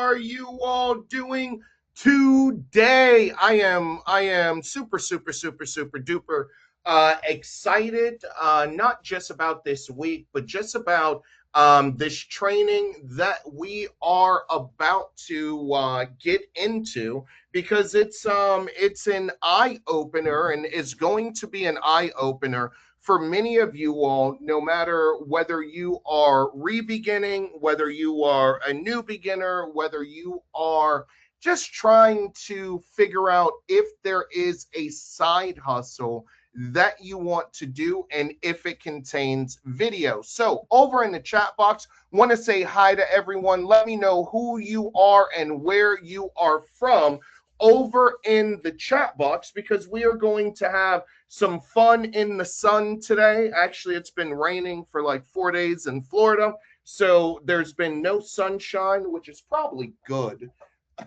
are you all doing today? I am super duper excited, not just about this week, but just about this training that we are about to get into, because it's an eye opener, and is going to be an eye opener for many of you all, no matter whether you are re-beginning, whether you are a new beginner, whether you are just trying to figure out if there is a side hustle that you want to do and if it contains video. So over in the chat box, want to say hi to everyone. Let me know who you are and where you are from over in the chat box, because we are going to have some fun in the sun today. Actually, it's been raining for like 4 days in Florida, so there's been no sunshine, which is probably good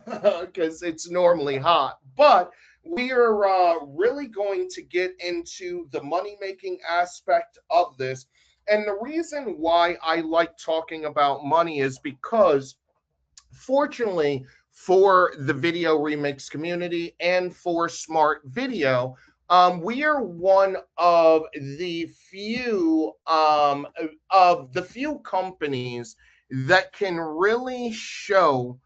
because it's normally hot. But we are really going to get into the money making aspect of this. And the reason why I like talking about money is because, fortunately, for the video remix community and for SmartVideo, we are one of the few companies that can really show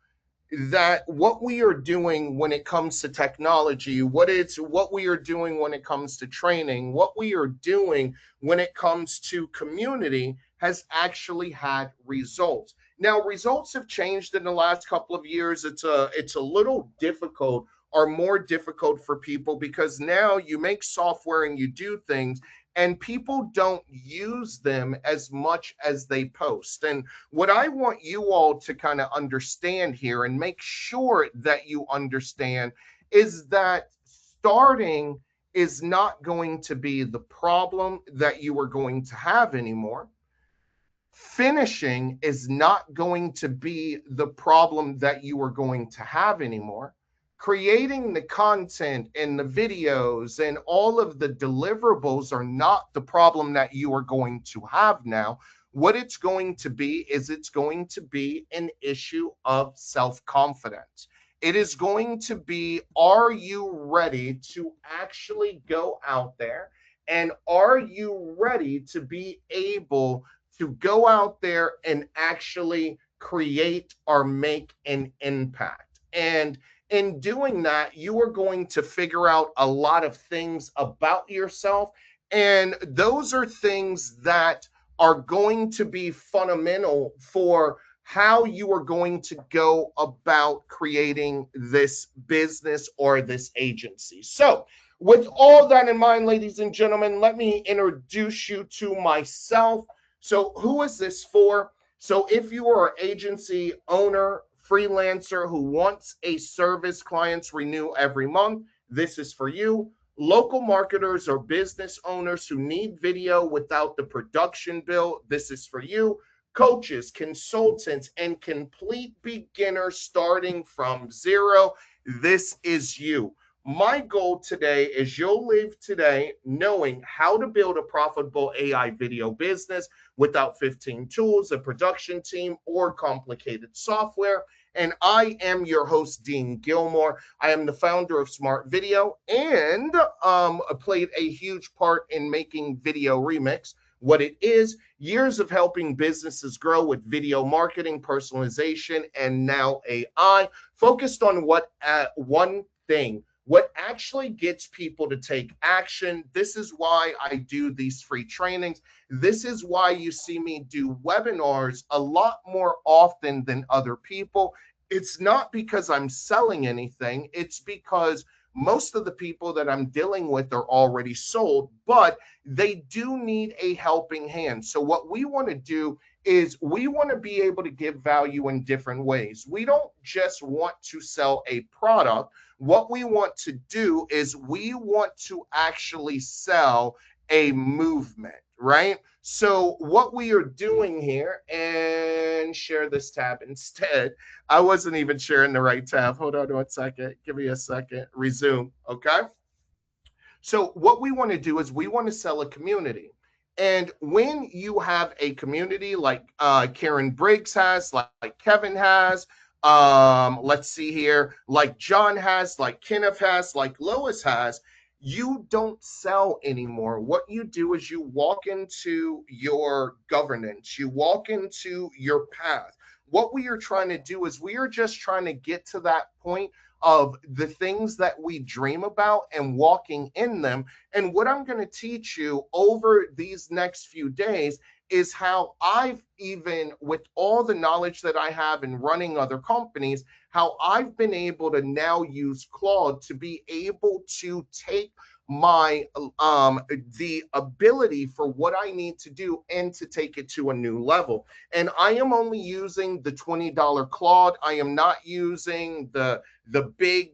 that what we are doing when it comes to technology, what we are doing when it comes to training, what we are doing when it comes to community, has actually had results. Now, results have changed in the last couple of years. It's a little difficult, or more difficult, for people, because now you make software and you do things, and people don't use them as much as they post. And what I want you all to kind of understand here, and make sure that you understand, is that starting is not going to be the problem that you are going to have anymore. Finishing is not going to be the problem that you are going to have anymore. Creating the content and the videos and all of the deliverables are not the problem that you are going to have now. What it's going to be is, it's going to be an issue of self-confidence. It is going to be, are you ready to actually go out there? And are you ready to be able to go out there and actually create or make an impact? And in doing that, you are going to figure out a lot of things about yourself. And those are things that are going to be fundamental for how you are going to go about creating this business or this agency. So, with all that in mind, ladies and gentlemen, let me introduce you to myself. So, who is this for? So, if you are an agency owner, freelancer who wants a service clients renew every month, this is for you. Local marketers or business owners who need video without the production bill, this is for you. Coaches, consultants, and complete beginners starting from zero, this is you. My goal today is you'll leave today knowing how to build a profitable AI video business without 15 tools, a production team, or complicated software. And I am your host, Dean Gilmore. I am the founder of SmartVideo, and played a huge part in making Video Remix what it is. Years of helping businesses grow with video marketing, personalization, and now AI, focused on one thing: what actually gets people to take action. This is why I do these free trainings. This is why you see me do webinars a lot more often than other people. It's not because I'm selling anything. It's because most of the people that I'm dealing with are already sold, but they do need a helping hand. So what we want to do is, we want to be able to give value in different ways. We don't just want to sell a product. What we want to do is, we want to actually sell a movement, right? So what we are doing here, and share this tab instead. I wasn't even sharing the right tab. Hold on 1 second. Give me a second. Resume. Okay. So what we want to do is, we want to sell a community. And when you have a community like Karen Briggs has, like Kevin has, let's see here, like John has, like Kenneth has, like Lois has, you don't sell anymore. What you do is you walk into your governance, you walk into your path. What we are trying to do is we are just trying to get to that point of the things that we dream about and walking in them. And what I'm going to teach you over these next few days is how I've, even with all the knowledge that I have in running other companies, how I've been able to now use Claude to be able to take my the ability for what I need to do and to take it to a new level. And I am only using the $20 Claude. I am not using the big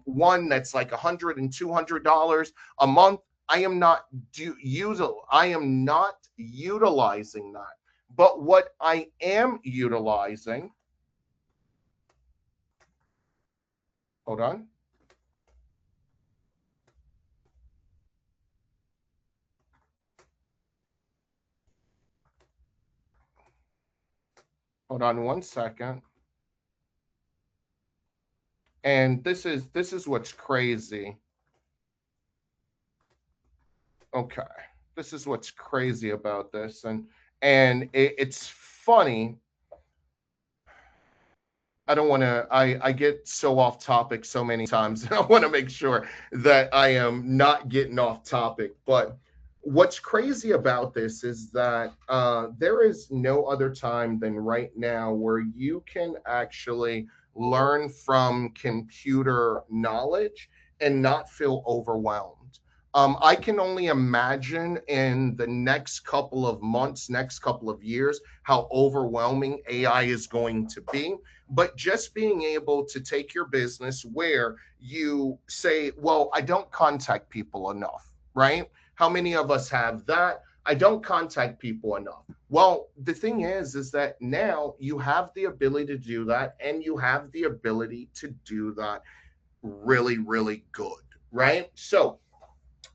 one that's like $100 and $200 a month. I am not utilizing that. But what I am utilizing, hold on. Hold on one second. And this is what's crazy. Okay. This is what's crazy about this. And it's funny. I don't want to, I get so off topic so many times, and I want to make sure that I am not getting off topic. But what's crazy about this is that there is no other time than right now where you can actually learn from computer knowledge and not feel overwhelmed. I can only imagine in the next couple of months, next couple of years, how overwhelming AI is going to be. But just being able to take your business where you say, well, I don't contact people enough, right? How many of us have that? I don't contact people enough. Well, the thing is that now you have the ability to do that, and you have the ability to do that really, really good, right? So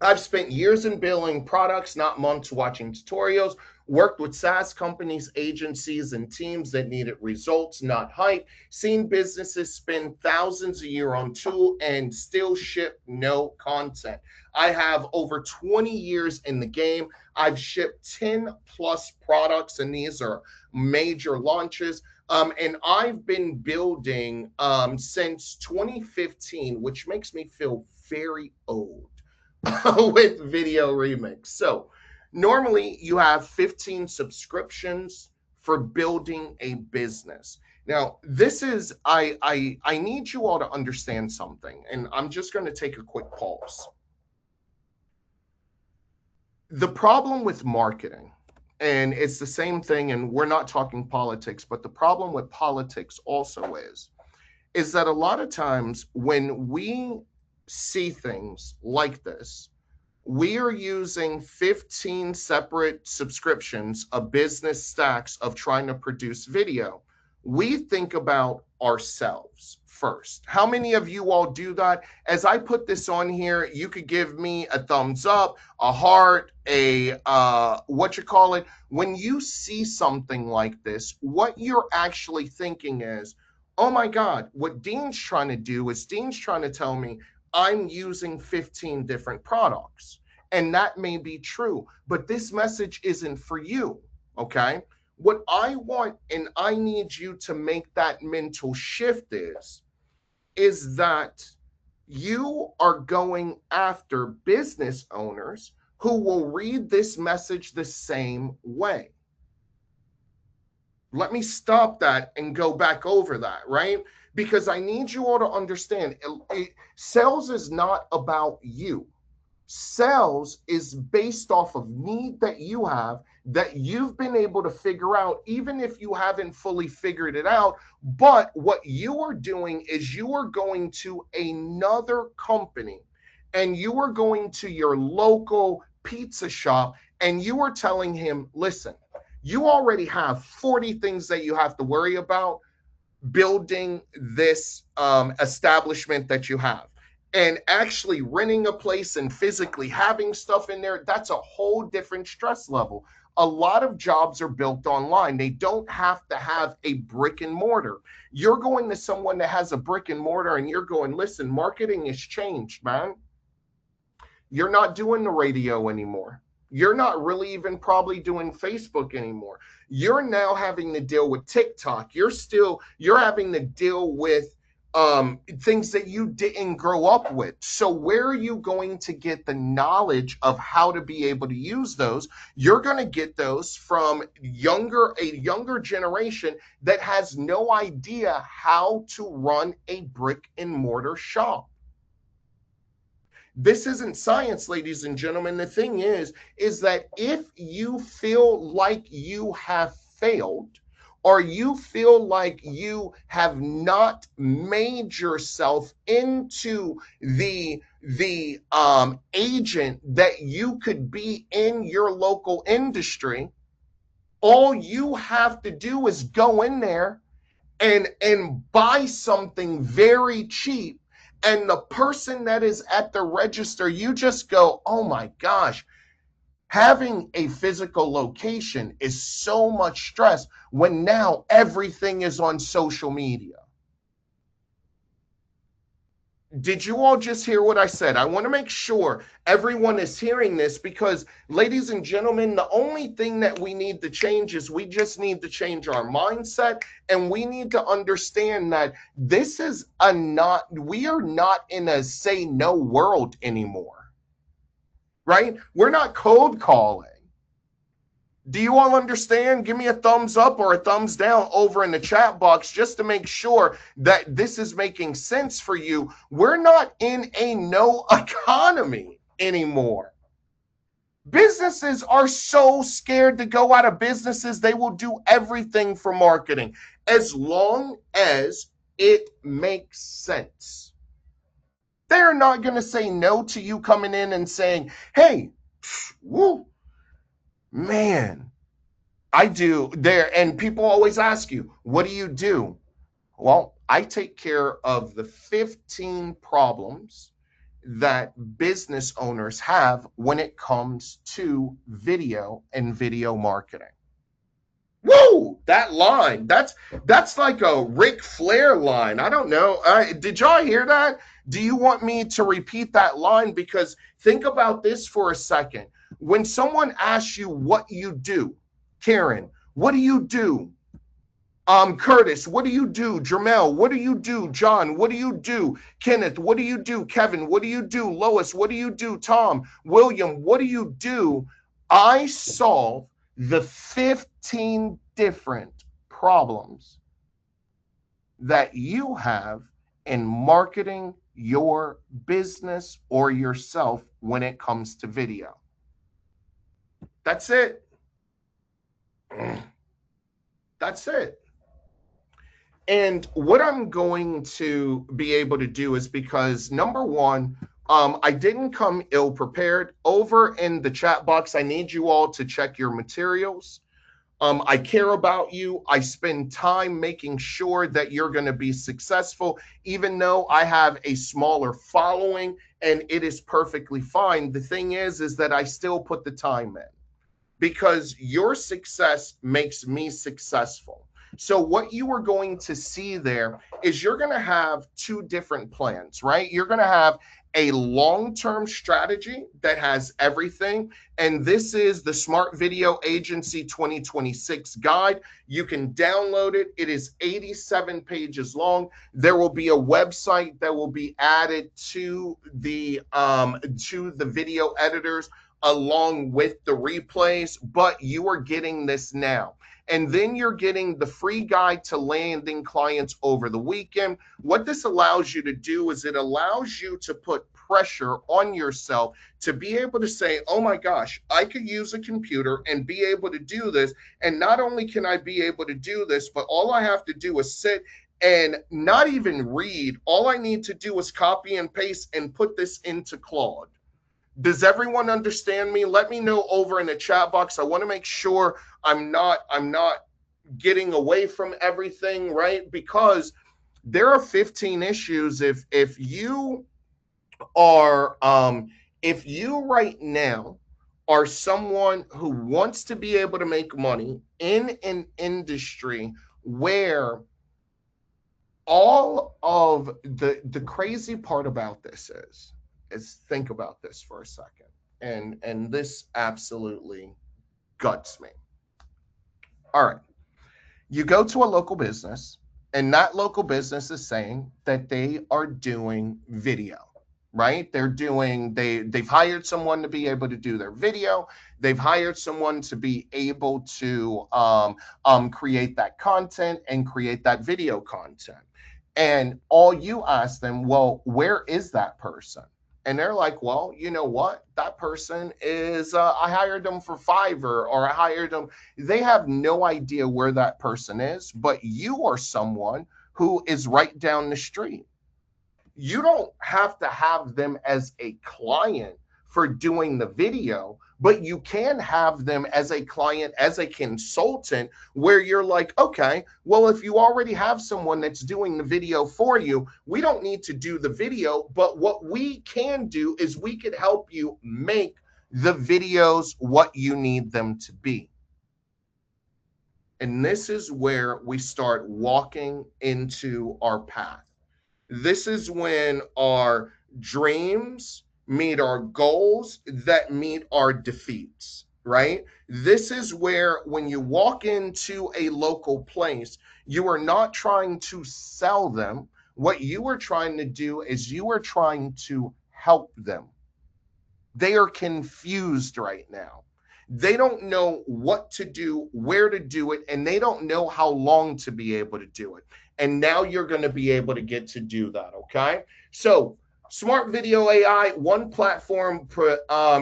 I've spent years in building products, not months watching tutorials, worked with SaaS companies, agencies, and teams that needed results, not hype, seen businesses spend thousands a year on tool and still ship no content. I have over 20 years in the game. I've shipped 10 plus products, and these are major launches. And I've been building since 2015, which makes me feel very old. With Video Remix. So normally you have 15 subscriptions for building a business. Now, this is I need you all to understand something, and I'm just going to take a quick pause. The problem with marketing, and it's the same thing, and we're not talking politics, but the problem with politics also is that a lot of times when we see things like this, we are using 15 separate subscriptions of business stacks of trying to produce video. We think about ourselves first. How many of you all do that? As I put this on here, you could give me a thumbs up, a heart, a what you call it. When you see something like this, what you're actually thinking is, oh my God, what Dean's trying to do is Dean's trying to tell me I'm using 15 different products. And that may be true, but this message isn't for you, okay? What I want, and I need you to make that mental shift is that you are going after business owners who will read this message the same way. Let me stop that and go back over that, right? Because I need you all to understand, sales is not about you. Sales is based off of need that you have, that you've been able to figure out, even if you haven't fully figured it out. But what you are doing is you are going to another company, and you are going to your local pizza shop, and you are telling him, listen, you already have 40 things that you have to worry about building this establishment that you have. And actually renting a place and physically having stuff in there, that's a whole different stress level. A lot of jobs are built online. They don't have to have a brick and mortar. You're going to someone that has a brick and mortar and you're going, listen, marketing has changed, man. You're not doing the radio anymore. You're not really even probably doing Facebook anymore. You're now having to deal with TikTok. You're having to deal with things that you didn't grow up with. So where are you going to get the knowledge of how to be able to use those? You're going to get those from a younger generation that has no idea how to run a brick and mortar shop. This isn't science, ladies and gentlemen. The thing is that if you feel like you have failed, or you feel like you have not made yourself into the agent that you could be in your local industry, all you have to do is go in there and buy something very cheap, and the person that is at the register, you just go, oh my gosh, having a physical location is so much stress when now everything is on social media. Did you all just hear what I said? I want to make sure everyone is hearing this, because, ladies and gentlemen, the only thing that we need to change is we just need to change our mindset, and we need to understand that this is we are not in a say no world anymore, right? We're not cold calling. Do you all understand? Give me a thumbs up or a thumbs down over in the chat box just to make sure that this is making sense for you. We're not in a no economy anymore. Businesses are so scared to go out of businesses, they will do everything for marketing as long as it makes sense. They're not going to say no to you coming in and saying, hey, woo, man, I do there. And people always ask you, what do you do? Well, I take care of the 15 problems that business owners have when it comes to video and video marketing. Whoa, that line, that's like a Ric Flair line. I don't know. Did y'all hear that? Do you want me to repeat that line? Because think about this for a second. When someone asks you what you do, Karen, what do you do? Curtis, what do you do? Jermel, what do you do? John, what do you do? Kenneth, what do you do? Kevin, what do you do? Lois, what do you do? Tom, William, what do you do? I solve the 15 different problems that you have in marketing your business or yourself when it comes to video. That's it. That's it. And what I'm going to be able to do is, because number one, I didn't come ill prepared. Over in the chat box, I need you all to check your materials. I care about you. I spend time making sure that you're going to be successful, even though I have a smaller following, and it is perfectly fine. The thing is that I still put the time in, because your success makes me successful. So what you are going to see there is you're going to have two different plans, right? You're going to have a long-term strategy that has everything. And this is the Smart Video Agency 2026 guide. You can download it. It is 87 pages long. There will be a website that will be added to the video editors along with the replays, but you are getting this now. And then you're getting the free guide to landing clients over the weekend. What this allows you to do is it allows you to put pressure on yourself to be able to say, oh my gosh, I could use a computer and be able to do this. And not only can I be able to do this, but all I have to do is sit and not even read. All I need to do is copy and paste and put this into Claude. Does everyone understand me? Let me know over in the chat box. I want to make sure I'm not getting away from everything, right? Because there are 15 issues. If you right now are someone who wants to be able to make money in an industry where all of the crazy part about this is think about this for a second, and this absolutely guts me. All right, you go to a local business, and that local business is saying that they are doing video, right? They've hired someone to be able to do their video. They've hired someone to be able to create that content and create that video content. And all you ask them, well, where is that person? And they're like, well, you know what? That person is, I hired them for Fiverr, or I hired them. They have no idea where that person is, but you are someone who is right down the street. You don't have to have them as a client for doing the video, but you can have them as a client, as a consultant, where you're like, okay, well, if you already have someone that's doing the video for you, we don't need to do the video, but what we can do is we could help you make the videos what you need them to be. And this is where we start walking into our path. This is when our dreams meet our goals that meet our defeats, right? This is where when you walk into a local place, you are not trying to sell them. What you are trying to do is you are trying to help them. They are confused right now. They don't know what to do, where to do it, and they don't know how long to be able to do it. And now you're going to be able to get to do that, okay? So SmartVideo AI, one platform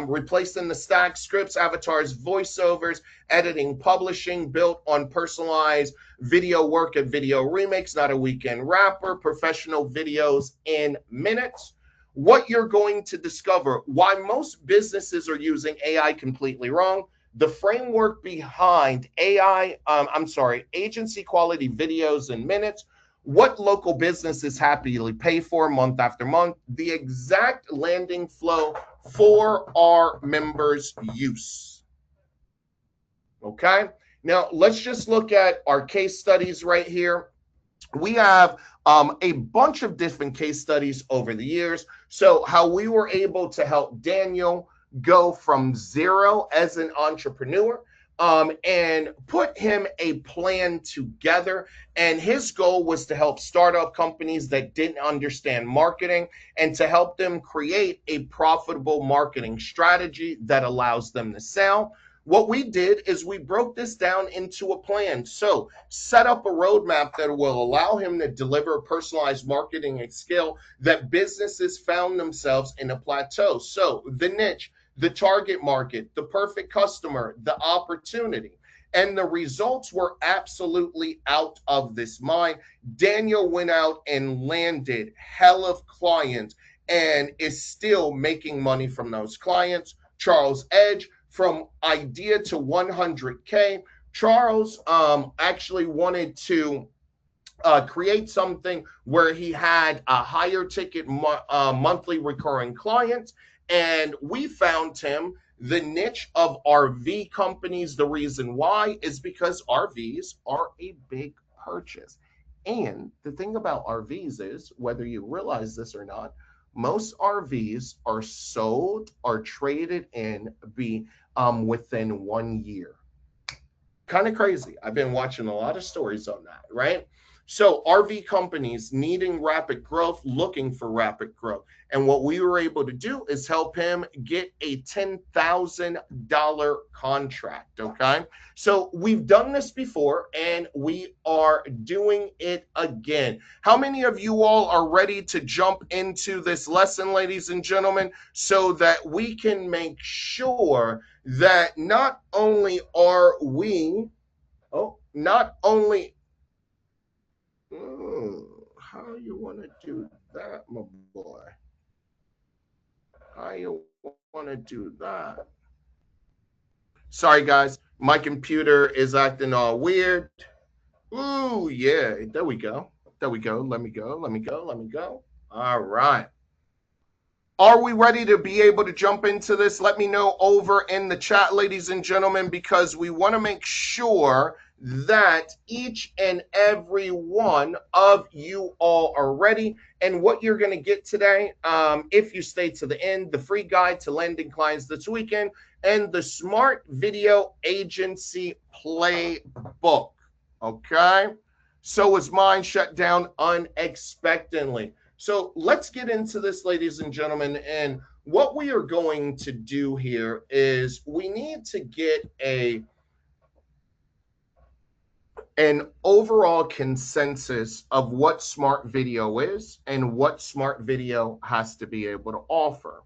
replacing the stack, scripts, avatars, voiceovers, editing, publishing, built on personalized video work at Video Remix, not a weekend wrapper, professional videos in minutes. What you're going to discover, why most businesses are using AI completely wrong, the framework behind agency quality videos in minutes, what local businesses happily pay for month after month, the exact landing flow for our members' use. Okay, now let's just look at our case studies right here. We have a bunch of different case studies over the years. So how we were able to help Daniel go from zero as an entrepreneur, and put him a plan together. And his goal was to help startup companies that didn't understand marketing and to help them create a profitable marketing strategy that allows them to sell. What we did is we broke this down into a plan. So set up a roadmap that will allow him to deliver personalized marketing at scale that businesses found themselves in a plateau. So the niche, the target market, the perfect customer, the opportunity. And the results were absolutely out of this mind. Daniel went out and landed hell of clients and is still making money from those clients. Charles Edge, from idea to 100K. Charles actually wanted to create something where he had a higher ticket monthly recurring clients. And we found him the niche of RV companies. The reason why is because RVs are a big purchase. And the thing about RVs is, whether you realize this or not, most RVs are sold or traded in within 1 year. Kind of crazy. I've been watching a lot of stories on that, right? So RV companies needing rapid growth, looking for rapid growth. And what we were able to do is help him get a $10,000 contract, okay? So we've done this before and we are doing it again. How many of you all are ready to jump into this lesson, ladies and gentlemen, so that we can make sure that not only are we, how you want to do that, my boy? How you want to do that? Sorry, guys. My computer is acting all weird. Ooh, yeah. There we go. There we go. Let me go. Let me go. Let me go. All right. Are we ready to be able to jump into this? Let me know over in the chat, ladies and gentlemen, because we want to make sure that each and every one of you all are ready. And what you're going to get today, if you stay to the end, the free guide to landing clients this weekend and the Smart Video Agency Playbook. Okay? So was mine shut down unexpectedly. So let's get into this, ladies and gentlemen. And what we are going to do here is we need to get an overall consensus of what smart video is and what smart video has to be able to offer.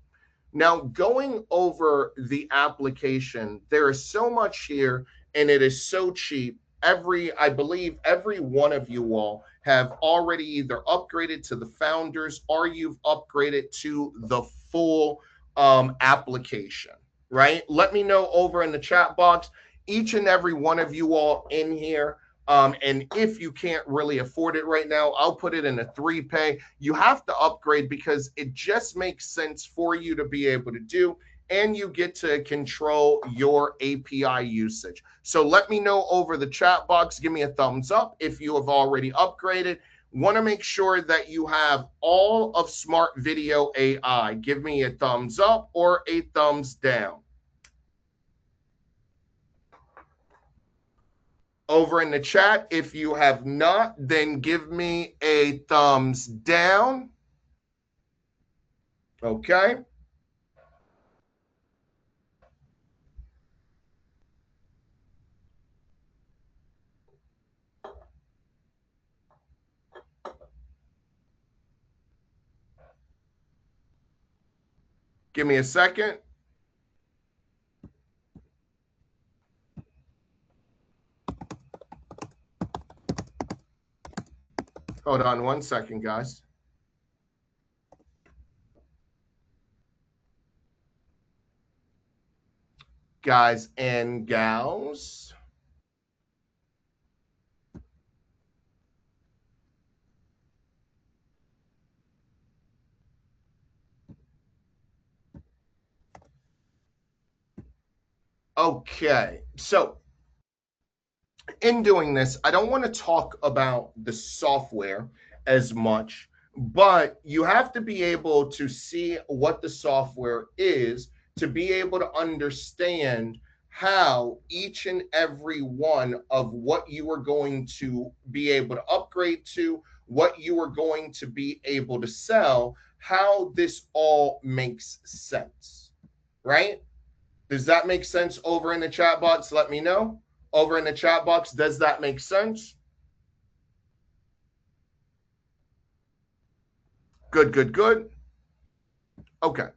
Now, going over the application, there is so much here and it is so cheap. I believe every one of you all have already either upgraded to the founders or you've upgraded to the full application, right? Let me know over in the chat box, each and every one of you all in here. And if you can't really afford it right now, I'll put it in a 3-pay. You have to upgrade because it just makes sense for you to be able to do, and you get to control your API usage. So let me know over the chat box. Give me a thumbs up if you have already upgraded. Want to make sure that you have all of Smart Video AI. Give me a thumbs up or a thumbs down. Over in the chat, if you have not, then give me a thumbs down. Okay. Give me a second. Hold on one second, guys. Guys and gals. Okay, so in doing this, I don't want to talk about the software as much, but you have to be able to see what the software is to be able to understand how each and every one of what you are going to be able to upgrade to, what you are going to be able to sell, how this all makes sense, right? Does that make sense over in the chat box? Let me know. Over in the chat box, does that make sense? Good, good, good. Okay.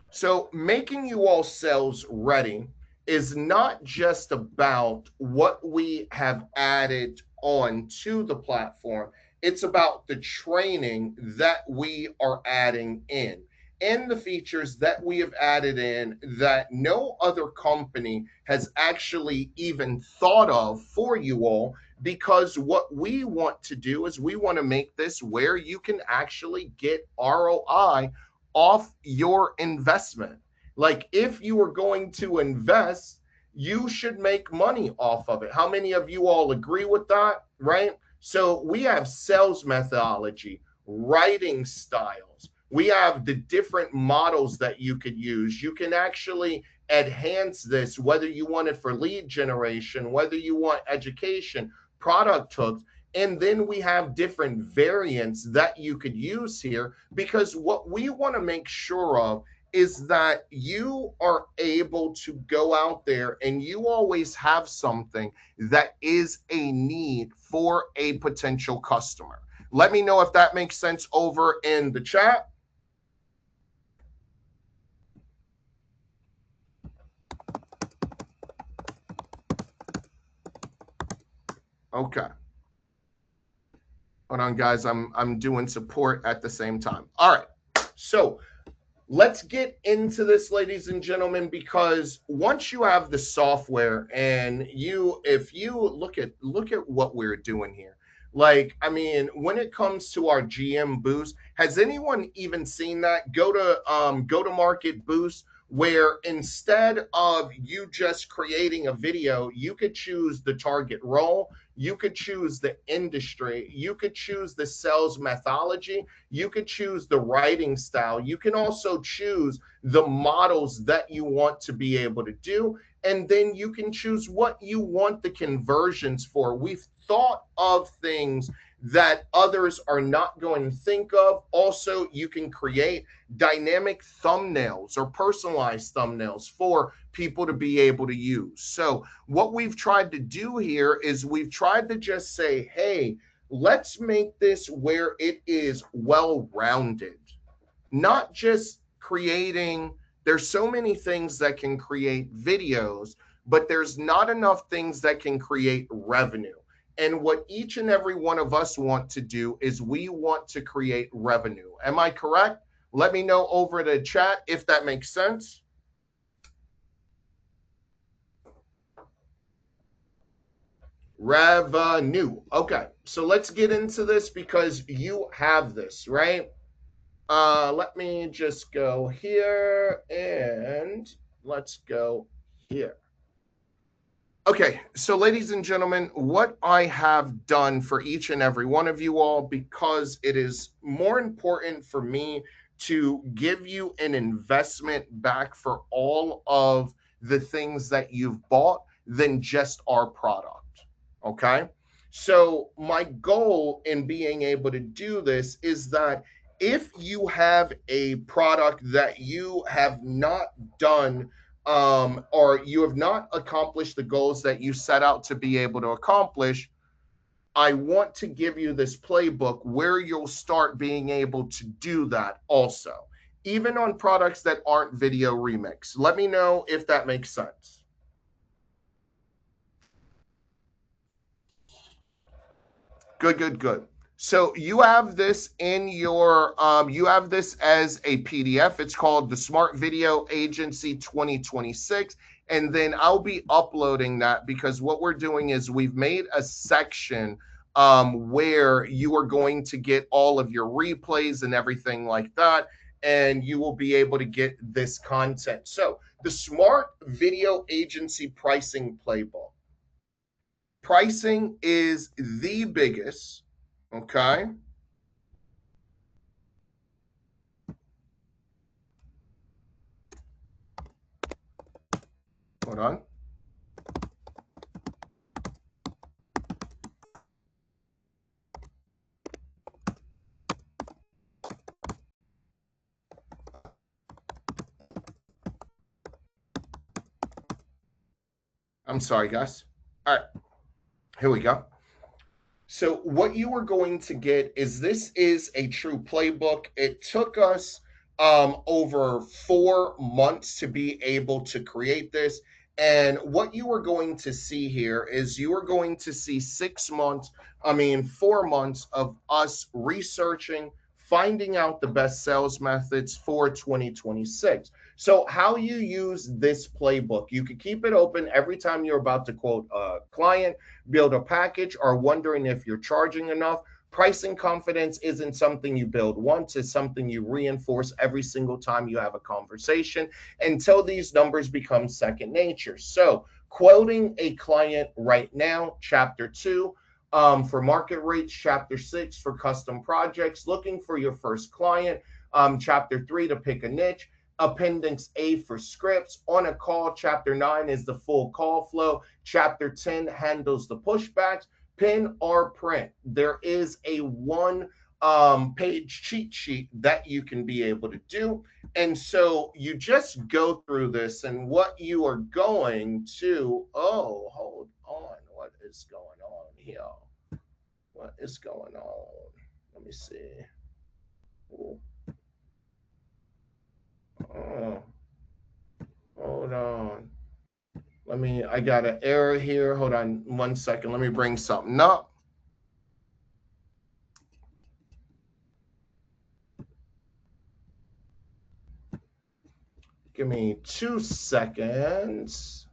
So making you all sales ready is not just about what we have added on to the platform. It's about the training that we are adding in and the features that we have added in that no other company has actually even thought of for you all, because what we want to do is we want to make this where you can actually get ROI off your investment. Like if you are going to invest, you should make money off of it. How many of you all agree with that, right? So we have sales methodology, writing styles. We have the different models that you could use. You can actually enhance this, whether you want it for lead generation, whether you want education, product hooks. And then we have different variants that you could use here, because what we want to make sure of is that you are able to go out there and you always have something that is a need for a potential customer. Let me know if that makes sense over in the chat. Okay. Hold on, guys. I'm doing support at the same time. All right. So let's get into this, ladies and gentlemen, because once you have the software and if you look at what we're doing here, Like, I mean, when it comes to our GM boost, has anyone even seen that? Go to market boost, where instead of you just creating a video, you could choose the target role, you could choose the industry, you could choose the sales methodology, you could choose the writing style, you can also choose the models that you want to be able to do, and then you can choose what you want the conversions for. We've thought of things that others are not going to think of. Also, you can create dynamic thumbnails or personalized thumbnails for people to be able to use. So, what we've tried to do here is we've tried to just say, hey, let's make this where it is well rounded, not just creating. There's so many things that can create videos, but there's not enough things that can create revenue. And what each and every one of us want to do is we want to create revenue. Am I correct? Let me know over the chat if that makes sense. Revenue. Okay, so let's get into this because you have this, right? Let me just go here and let's go here. Okay, so ladies and gentlemen, what I have done for each and every one of you all, because it is more important for me to give you an investment back for all of the things that you've bought than just our product. Okay, so my goal in being able to do this is that if you have a product that you have not done, or you have not accomplished the goals that you set out to be able to accomplish, I want to give you this playbook where you'll start being able to do that also, even on products that aren't video remix. Let me know if that makes sense. Good, good, good. So you have this in your, you have this as a PDF. It's called the Smart Video Agency 2026. And then I'll be uploading that because what we're doing is we've made a section where you are going to get all of your replays and everything like that. And you will be able to get this content. So the Smart Video Agency Pricing Playbook. Pricing is the biggest, okay? Hold on. I'm sorry, guys. All right, here we go. So what you are going to get is this is a true playbook. It took us over 4 months to be able to create this. And what you are going to see here is you are going to see 6 months, 4 months of us researching, finding out the best sales methods for 2026. So how you use this playbook, you could keep it open every time you're about to quote a client, build a package, or wondering if you're charging enough. Pricing confidence isn't something you build once, it's something you reinforce every single time you have a conversation until these numbers become second nature. So, quoting a client right now, chapter 2. For market rates, chapter 6 for custom projects, looking for your first client, chapter 3 to pick a niche, appendix A for scripts, on a call, chapter 9 is the full call flow, chapter 10 handles the pushbacks, pin or print. There is a one page cheat sheet that you can be able to do. And so you just go through this, and what you are going to, oh, hold on, what is going on here? What is going on? Let me see. Ooh. Oh, hold on. I got an error here. Hold on 1 second. Let me bring something up. Give me 2 seconds.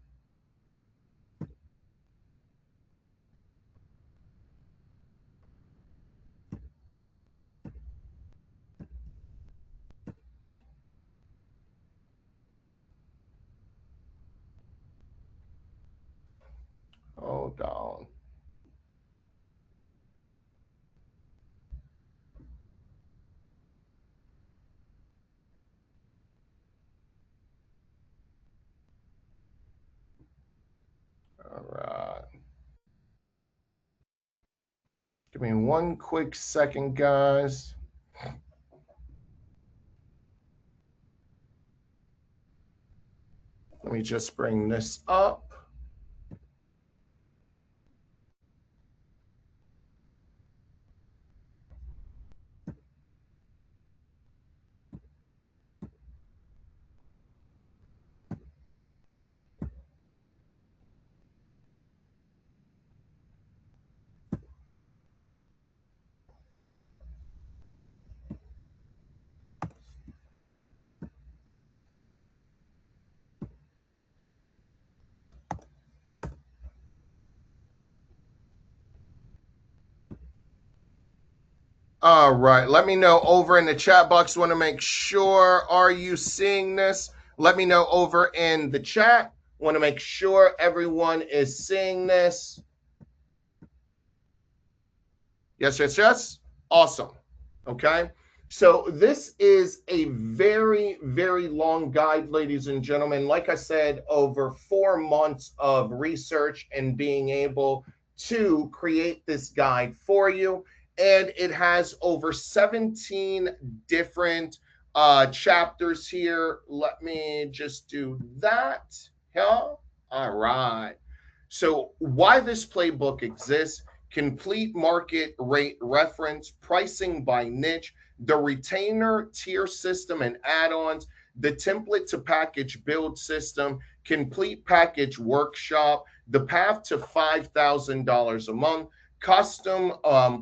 right. Give me one quick second, guys. Let me just bring this up. All right. Let me know over in the chat box. Want to make sure, are you seeing this? Let me know over in the chat. Want to make sure everyone is seeing this. Yes, yes, yes. Awesome. Okay. So this is a very, very long guide, ladies and gentlemen. Like I said, over 4 months of research and being able to create this guide for you. And it has over 17 different chapters here. Let me just do that. Yeah. All right. So why this playbook exists: complete market rate reference, pricing by niche, the retainer tier system and add-ons, the template to package build system, complete package workshop, the path to $5,000 a month, custom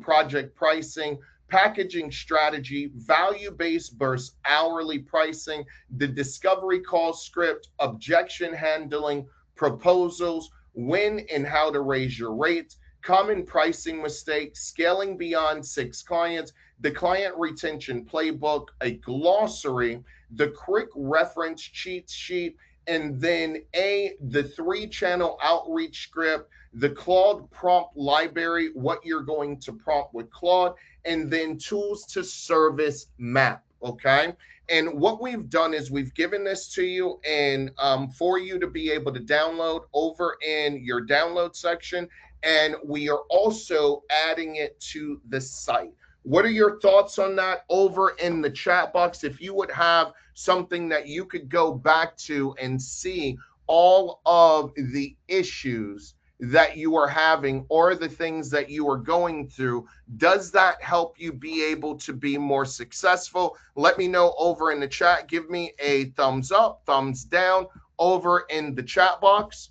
project pricing, packaging strategy, value-based versus hourly pricing, the discovery call script, objection handling, proposals, when and how to raise your rates, common pricing mistakes, scaling beyond 6 clients, the client retention playbook, a glossary, the quick reference cheat sheet, and then the 3-channel outreach script, the Claude prompt library, what you're going to prompt with Claude, and then tools to service map. Okay. And what we've done is we've given this to you and for you to be able to download over in your download section. And we are also adding it to the site. What are your thoughts on that over in the chat box? If you would have something that you could go back to and see all of the issues that you are having or the things that you are going through, does that help you be able to be more successful? Let me know over in the chat. Give me a thumbs up, thumbs down over in the chat box.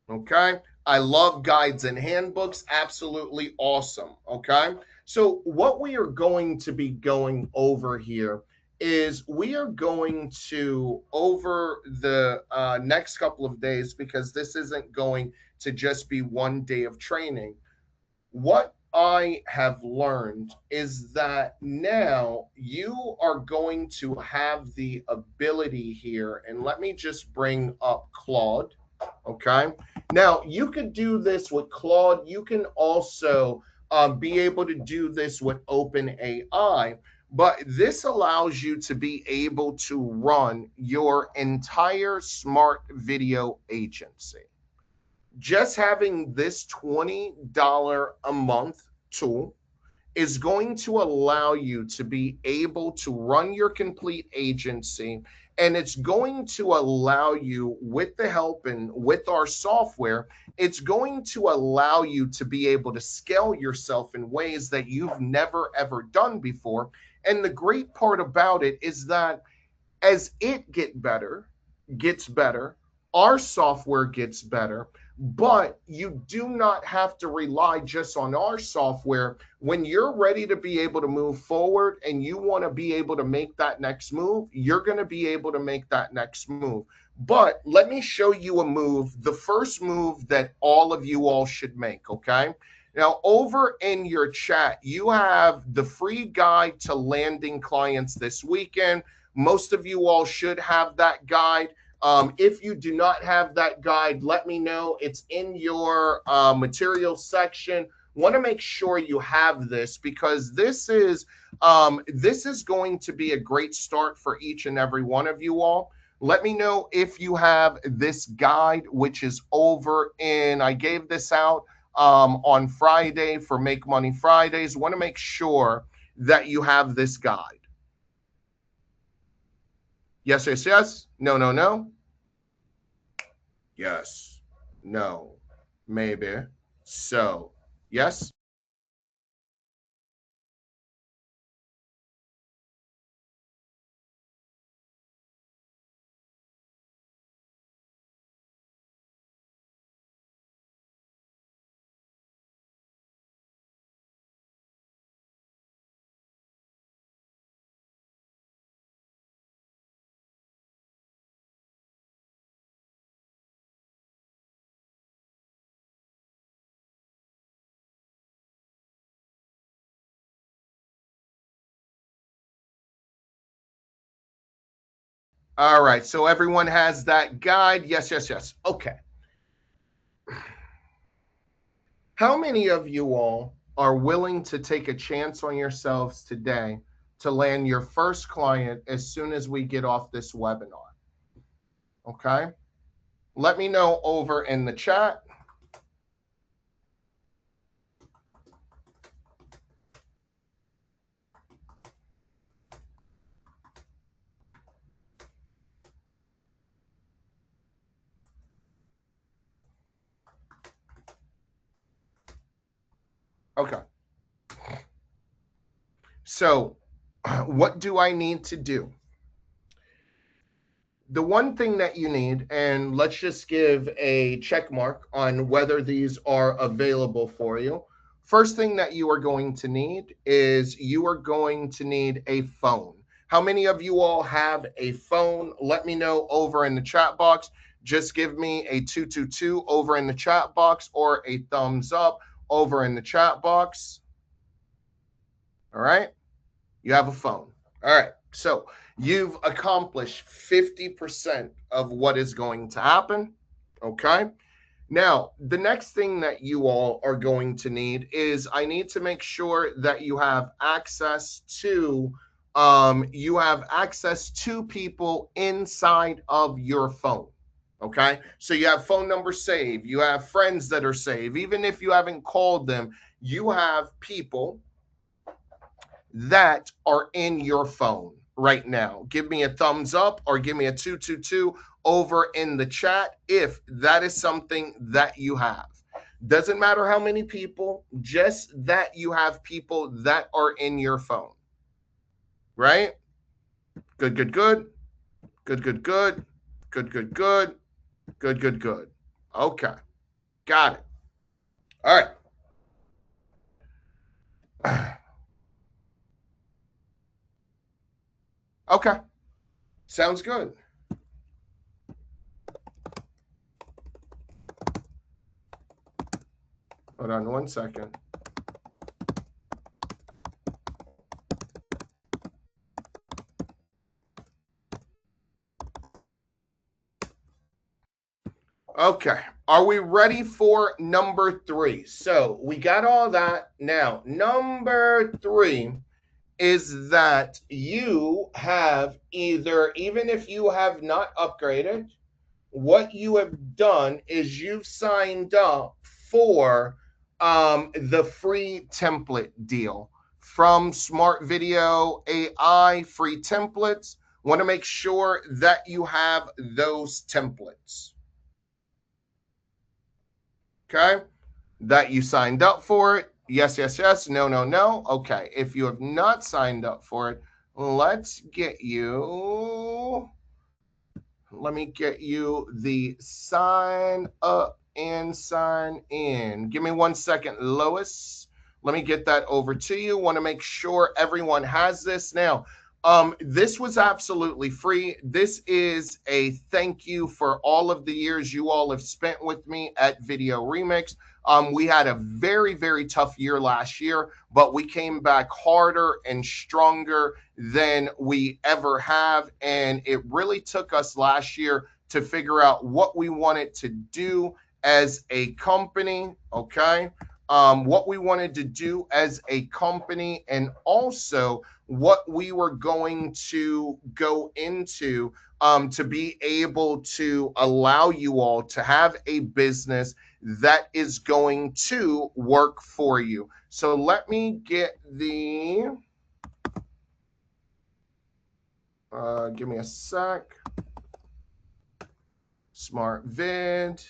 Okay. I love guides and handbooks. Absolutely awesome. Okay. So what we are going to be going over here is we are going to, over the next couple of days, because this isn't going to just be one day of training. What I have learned is that now you are going to have the ability here, and let me just bring up Claude. Okay. Now you could do this with Claude. You can also be able to do this with OpenAI, but this allows you to be able to run your entire smart video agency. Just having this $20 a month tool is going to allow you to be able to run your complete agency, and it's going to allow you, with the help and with our software, it's going to allow you to be able to scale yourself in ways that you've never ever done before. And the great part about it is that as it gets better, our software gets better, but you do not have to rely just on our software. When you're ready to be able to move forward and you want to be able to make that next move, you're going to be able to make that next move. But let me show you a move, the first move that all of you all should make, okay? Now, over in your chat, you have the free guide to landing clients this weekend. Most of you all should have that guide. If you do not have that guide, let me know. It's in your materials section. Want to make sure you have this, because this is going to be a great start for each and every one of you all. Let me know if you have this guide, which is over in, I gave this out on Friday for Make Money Fridays. Want to make sure that you have this guide. Yes, yes, yes. No, no, no. Yes. No. Maybe. So, yes. All right. So everyone has that guide. Yes, yes, yes. Okay. How many of you all are willing to take a chance on yourselves today to land your first client as soon as we get off this webinar? Okay. Let me know over in the chat. Okay. So, what do I need to do? The one thing that you need, and let's just give a check mark on whether these are available for you. First thing that you are going to need is you are going to need a phone. How many of you all have a phone? Let me know over in the chat box. Just give me a 222 over in the chat box or a thumbs up over in the chat box. All right. You have a phone. All right. So you've accomplished 50% of what is going to happen. Okay. Now, the next thing that you all are going to need is I need to make sure that you have access to people inside of your phone. Okay. So you have phone number saved, you have friends that are saved. Even if you haven't called them, you have people that are in your phone right now. Give me a thumbs up or give me a 222 over in the chat if that is something that you have. Doesn't matter how many people, just that you have people that are in your phone. Right? Good, good, good. Good, good, good. Good, good, good. Good, good, good. Okay. Got it. All right. Okay. Sounds good. Hold on one second. Okay. Are we ready for number 3? So we got all that. Now, number 3 is that you have either, even if you have not upgraded, what you have done is you've signed up for the free template deal from SmartVideo AI free templates. Want to make sure that you have those templates. Okay, that you signed up for it. Yes, yes, yes. No, no, no. Okay, if you have not signed up for it, let's get you, let me get you the sign up and sign in. Give me 1 second, Lois. Let me get that over to you. Want to make sure everyone has this. Now, this was absolutely free. This is a thank you for all of the years you all have spent with me at Video Remix. We had a very, very tough year last year, but we came back harder and stronger than we ever have. And it really took us last year to figure out what we wanted to do as a company. Okay. what we wanted to do as a company, and also what we were going to go into to be able to allow you all to have a business that is going to work for you. So let me get the, give me a sec. SmartVid.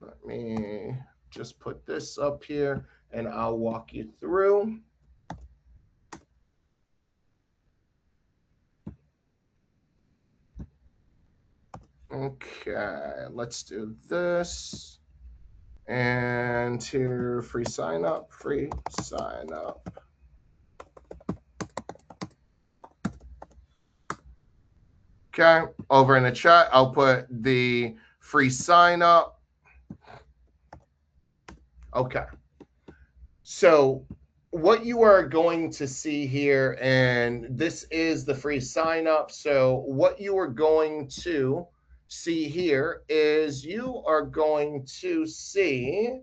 Let me just put this up here and I'll walk you through. Okay, let's do this. And here, free sign up, free sign up. Okay, over in the chat, I'll put the free sign up. Okay. So what you are going to see here, and this is the free sign up. So what you are going to see here is you are going to see,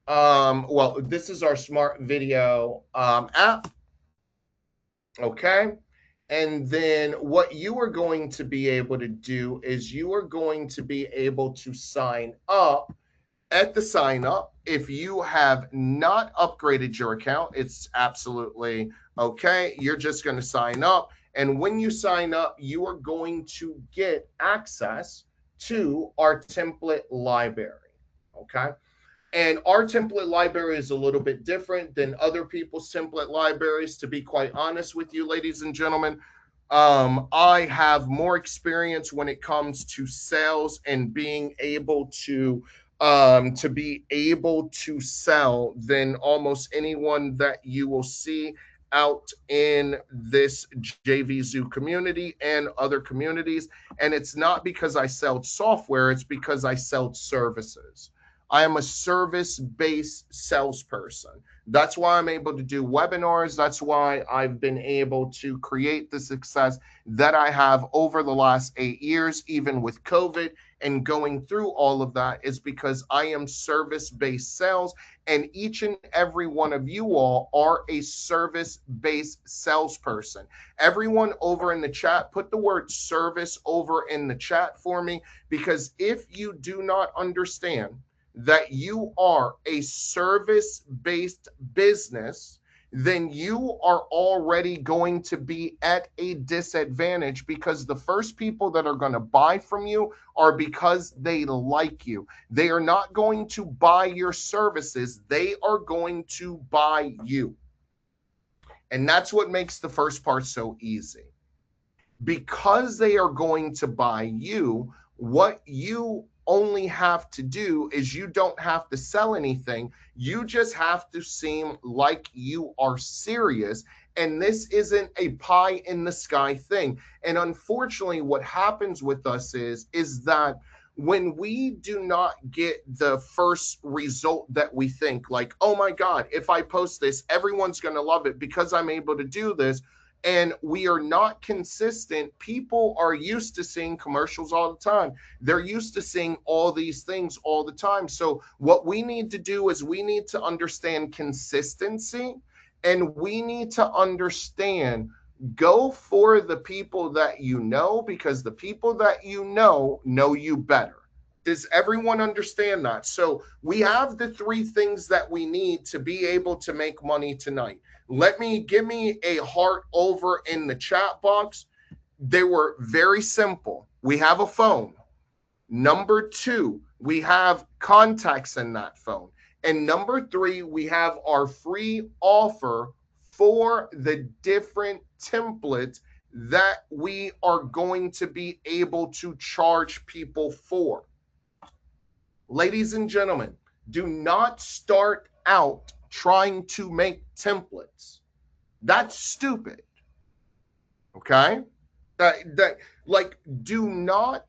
well, this is our SmartVideo app. Okay. And then what you are going to be able to do is you are going to be able to sign up at the sign up. If you have not upgraded your account, it's absolutely okay. You're just going to sign up. And when you sign up, you are going to get access to our template library. Okay. And our template library is a little bit different than other people's template libraries, to be quite honest with you, ladies and gentlemen. I have more experience when it comes to sales and being able to be able to sell than almost anyone that you will see out in this JV Zoo community and other communities. And it's not because I sell software, it's because I sell services. I am a service-based salesperson. That's why I'm able to do webinars. That's why I've been able to create the success that I have over the last 8 years, even with COVID and going through all of that, is because I am service-based sales, and each and every one of you all are a service-based salesperson. Everyone over in the chat, put the word service over in the chat for me, because if you do not understand that you are a service-based business, then you are already going to be at a disadvantage, because the first people that are going to buy from you are because they like you. They are not going to buy your services. They are going to buy you. And that's what makes the first part so easy. Because they are going to buy you, what you only have to do is you don't have to sell anything. You just have to seem like you are serious. And this isn't a pie in the sky thing. And unfortunately, what happens with us is that when we do not get the first result that we think, like, oh my God, if I post this, everyone's going to love it because I'm able to do this, and we are not consistent, people are used to seeing commercials all the time. They're used to seeing all these things all the time. So what we need to do is we need to understand consistency, and we need to understand, go for the people that you know, because the people that you know you better. Does everyone understand that? So we have the 3 things that we need to be able to make money tonight. Give me a heart over in the chat box. They were very simple. We have a phone. Number 2, we have contacts in that phone. And number 3, we have our free offer for the different templates that we are going to be able to charge people for. Ladies and gentlemen, do not start out trying to make templates. That's stupid. Okay? Do not,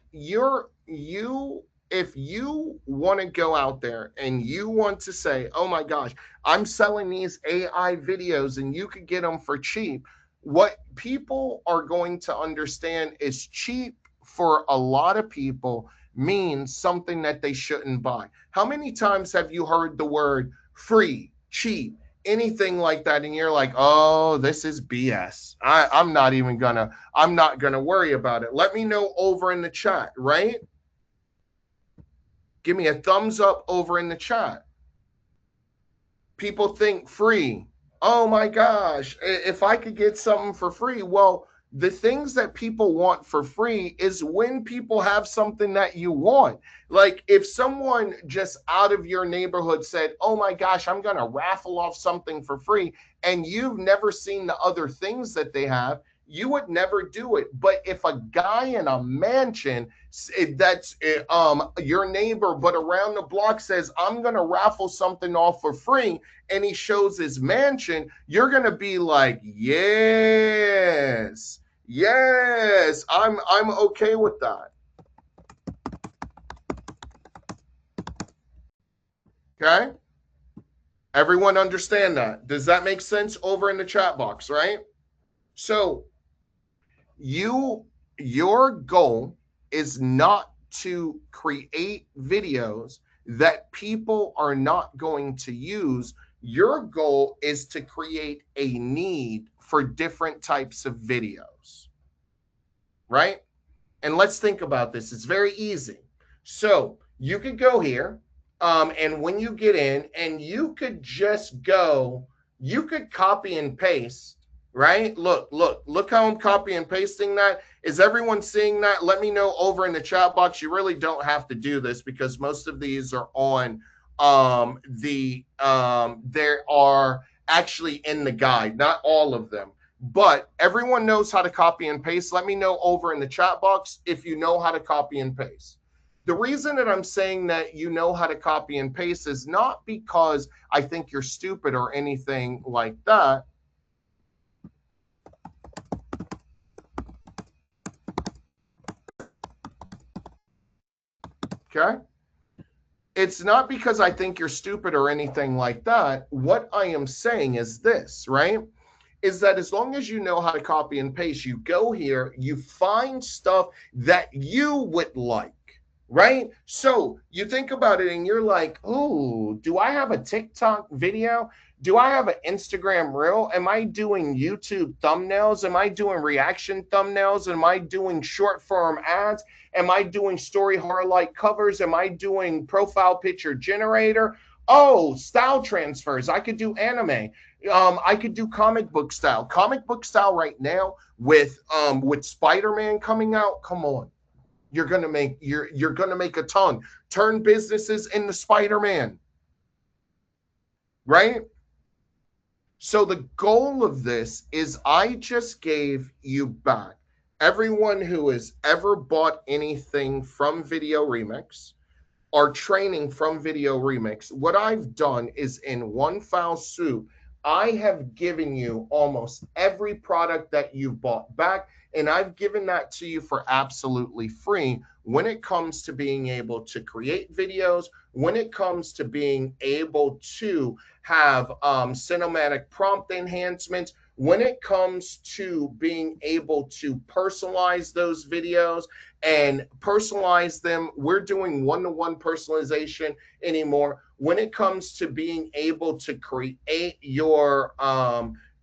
if you want to go out there and you want to say, oh my gosh, I'm selling these AI videos and you could get them for cheap, what people are going to understand is cheap for a lot of people means something that they shouldn't buy. How many times have you heard the word free, cheap, anything like that, and you're like, oh, this is BS. I'm not gonna worry about it. Let me know over in the chat, right? Give me a thumbs up over in the chat. People think free. Oh my gosh, if I could get something for free. Well, the things that people want for free is when people have something that you want. Like if someone just out of your neighborhood said, oh my gosh, I'm going to raffle off something for free, and you've never seen the other things that they have, you would never do it. But if a guy in a mansion that's your neighbor, but around the block says, I'm going to raffle something off for free, and he shows his mansion, you're going to be like, yes, yes, I'm okay with that. Okay? Everyone understand that? Does that make sense over in the chat box, right? So your goal is not to create videos that people are not going to use. Your goal is to create a need for different types of videos, right? And let's think about this. It's very easy. So you could go here, and when you get in, and you could just go, you could copy and paste, right? Look how I'm copy and pasting that. Is everyone seeing that? Let me know over in the chat box. You really don't have to do this because most of these are on there are actually in the guide, not all of them. But everyone knows how to copy and paste. Let me know over in the chat box if you know how to copy and paste. The reason that I'm saying that you know how to copy and paste is not because I think you're stupid or anything like that. Okay? It's not because I think you're stupid or anything like that. What I am saying is this, right? Is that as long as you know how to copy and paste, you go here, you find stuff that you would like, right? So you think about it and you're like, oh, do I have a TikTok video? Do I have an Instagram reel? Am I doing YouTube thumbnails? Am I doing reaction thumbnails? Am I doing short form ads? Am I doing story highlight covers? Am I doing profile picture generator? Oh, style transfers. I could do anime. I could do comic book style. Comic book style right now with Spider-Man coming out. Come on. You're gonna make a ton. Turn businesses into Spider-Man. Right? So the goal of this is I just gave you back. Everyone who has ever bought anything from Video Remix or training from Video Remix, what I've done is in one foul swoop, I have given you almost every product that you've bought back, and I've given that to you for absolutely free when it comes to being able to create videos, when it comes to being able to have cinematic prompt enhancements, when it comes to being able to personalize those videos and personalize them. We're doing one-to-one personalization anymore. When it comes to being able to create your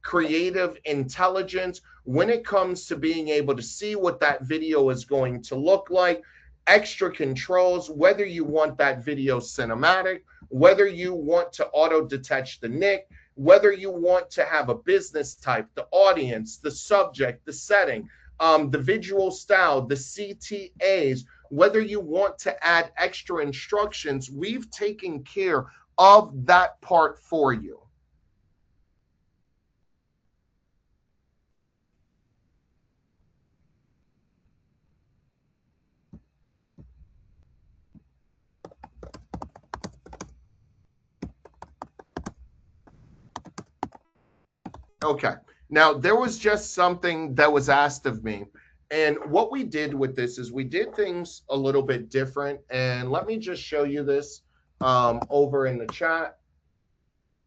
creative intelligence, when it comes to being able to see what that video is going to look like, extra controls, whether you want that video cinematic, whether you want to auto detach the nick, whether you want to have a business type, the audience, the subject, the setting, the visual style, the CTAs, whether you want to add extra instructions, we've taken care of that part for you. Okay. Now, there was just something that was asked of me. And what we did with this is we did things a little bit different. And let me just show you this over in the chat.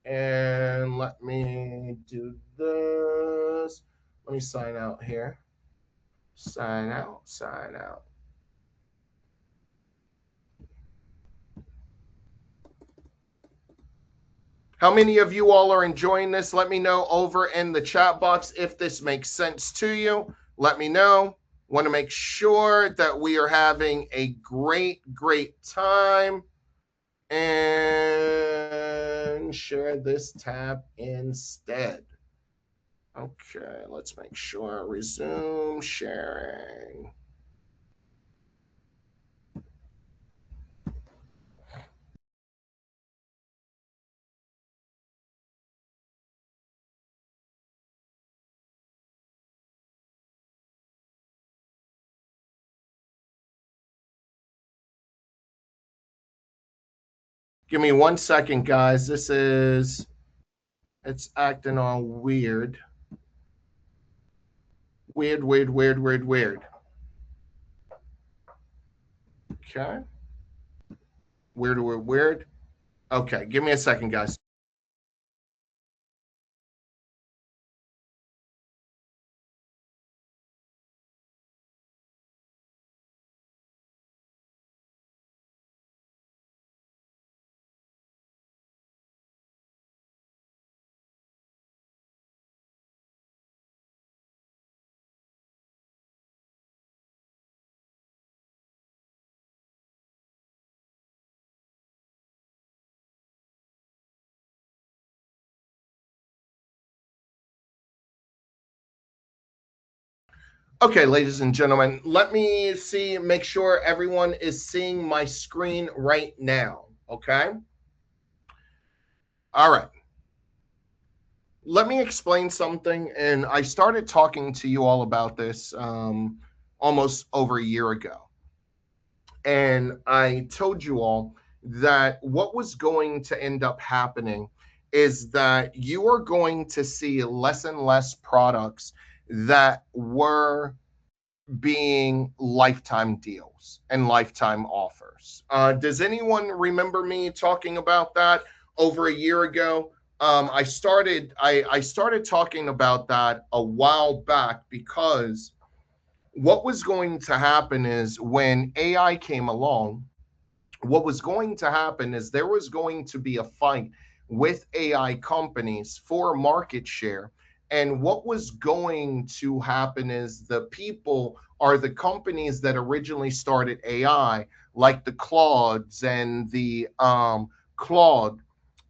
And let me do this. Let me sign out here. Sign out, sign out. How many of you all are enjoying this? Let me know over in the chat box if this makes sense to you. Let me know. Want to make sure that we are having a great, great time. And share this tab instead. Okay, let's make sure. Resume sharing. Give me 1 second, guys. It's acting all weird. Weird, weird, weird, weird, weird. Okay. Weird, weird, weird. Okay, give me a second, guys. Okay, ladies and gentlemen, let me see, make sure everyone is seeing my screen right now. Okay. All right. Let me explain something. And I started talking to you all about this almost over a year ago. And I told you all that what was going to end up happening is that you are going to see less and less products that were being lifetime deals and lifetime offers. Does anyone remember me talking about that over a year ago? I started talking about that a while back because what was going to happen is when AI came along, what was going to happen is there was going to be a fight with AI companies for market share. And what was going to happen is the people are the companies that originally started AI, like the Claudes and the Claude,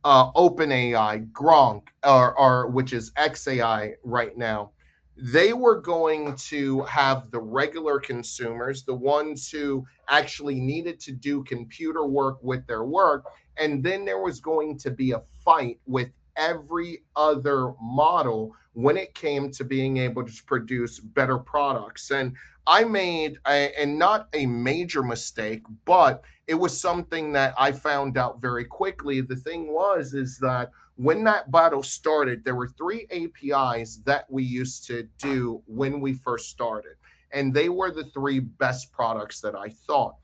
OpenAI, Gronk, or which is XAI right now. They were going to have the regular consumers, the ones who actually needed to do computer work with their work. And then there was going to be a fight with every other model when it came to being able to produce better products. And I made and not a major mistake, but it was something that I found out very quickly. The thing was, is that when that battle started, there were three APIs that we used to do when we first started. And they were the three best products that I thought.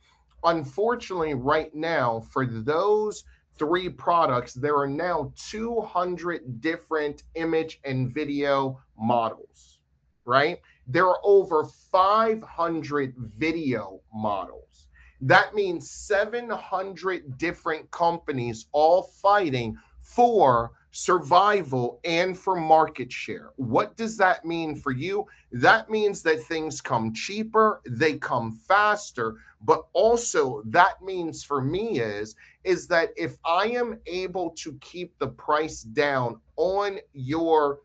Unfortunately, right now, for those three products, there are now 200 different image and video models, right? There are over 500 video models. That means 700 different companies all fighting for survival and for market share. What does that mean for you? That means that things come cheaper, they come faster, but also that means for me is that if I am able to keep the price down on your,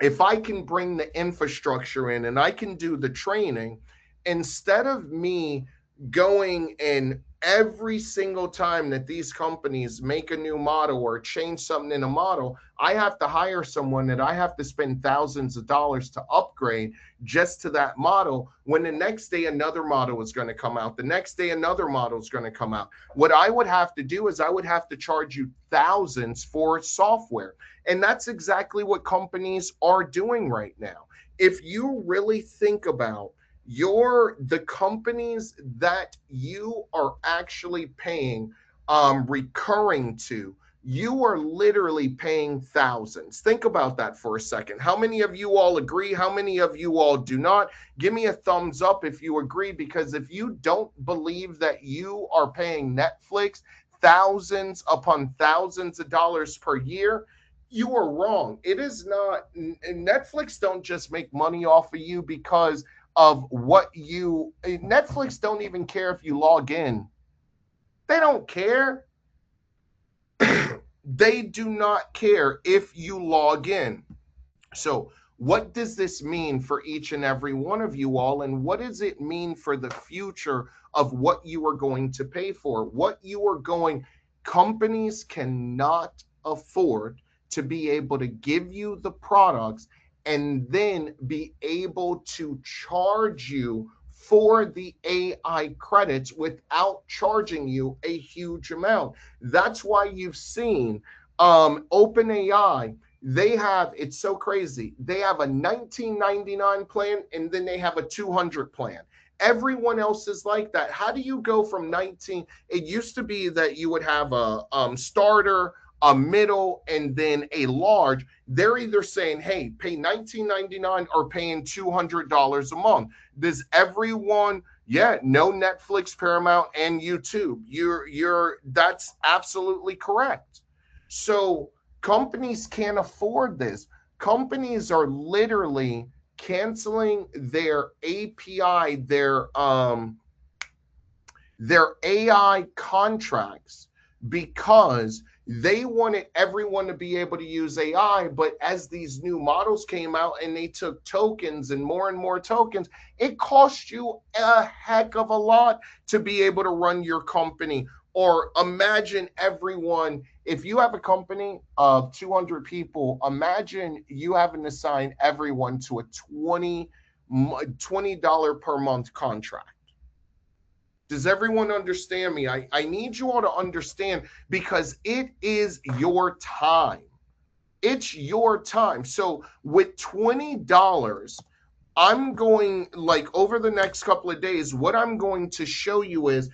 if I can bring the infrastructure in and I can do the training, instead of me going in every single time that these companies make a new model or change something in a model, I have to hire someone that I have to spend thousands of dollars to upgrade just to that model. When the next day another model is going to come out, the next day another model is going to come out. What I would have to do is I would have to charge you thousands for software. And that's exactly what companies are doing right now. If you really think about the companies that you are actually paying recurring to, you are literally paying thousands. Think about that for a second. How many of you all agree? How many of you all do not? Give me a thumbs up if you agree, because if you don't believe that you are paying Netflix thousands upon thousands of dollars per year, you are wrong. It is not. Netflix don't just make money off of you because of what you. Netflix don't even care if you log in. They don't care. They do not care if you log in. So, what does this mean for each and every one of you all? And what does it mean for the future of what you are going to pay for? What you are going, companies cannot afford to be able to give you the products and then be able to charge you for the AI credits without charging you a huge amount. That's why you've seen OpenAI, they have, it's so crazy, they have a $19.99 plan and then they have a $200 plan. Everyone else is like that. How do you go from 19? It used to be that you would have a starter, a middle, and then a large. They're either saying, hey, pay $19.99 or paying $200 a month. Does everyone? Yeah, no Netflix, Paramount, and YouTube. That's absolutely correct. So companies can't afford this. Companies are literally canceling their API, their AI contracts because they wanted everyone to be able to use AI. But as these new models came out and they took tokens and more tokens, it cost you a heck of a lot to be able to run your company. Or imagine everyone, if you have a company of 200 people, imagine you having to sign everyone to a $20 per month contract. Does everyone understand me? I need you all to understand because it is your time. It's your time. So with $20, I'm going, like, over the next couple of days, what I'm going to show you is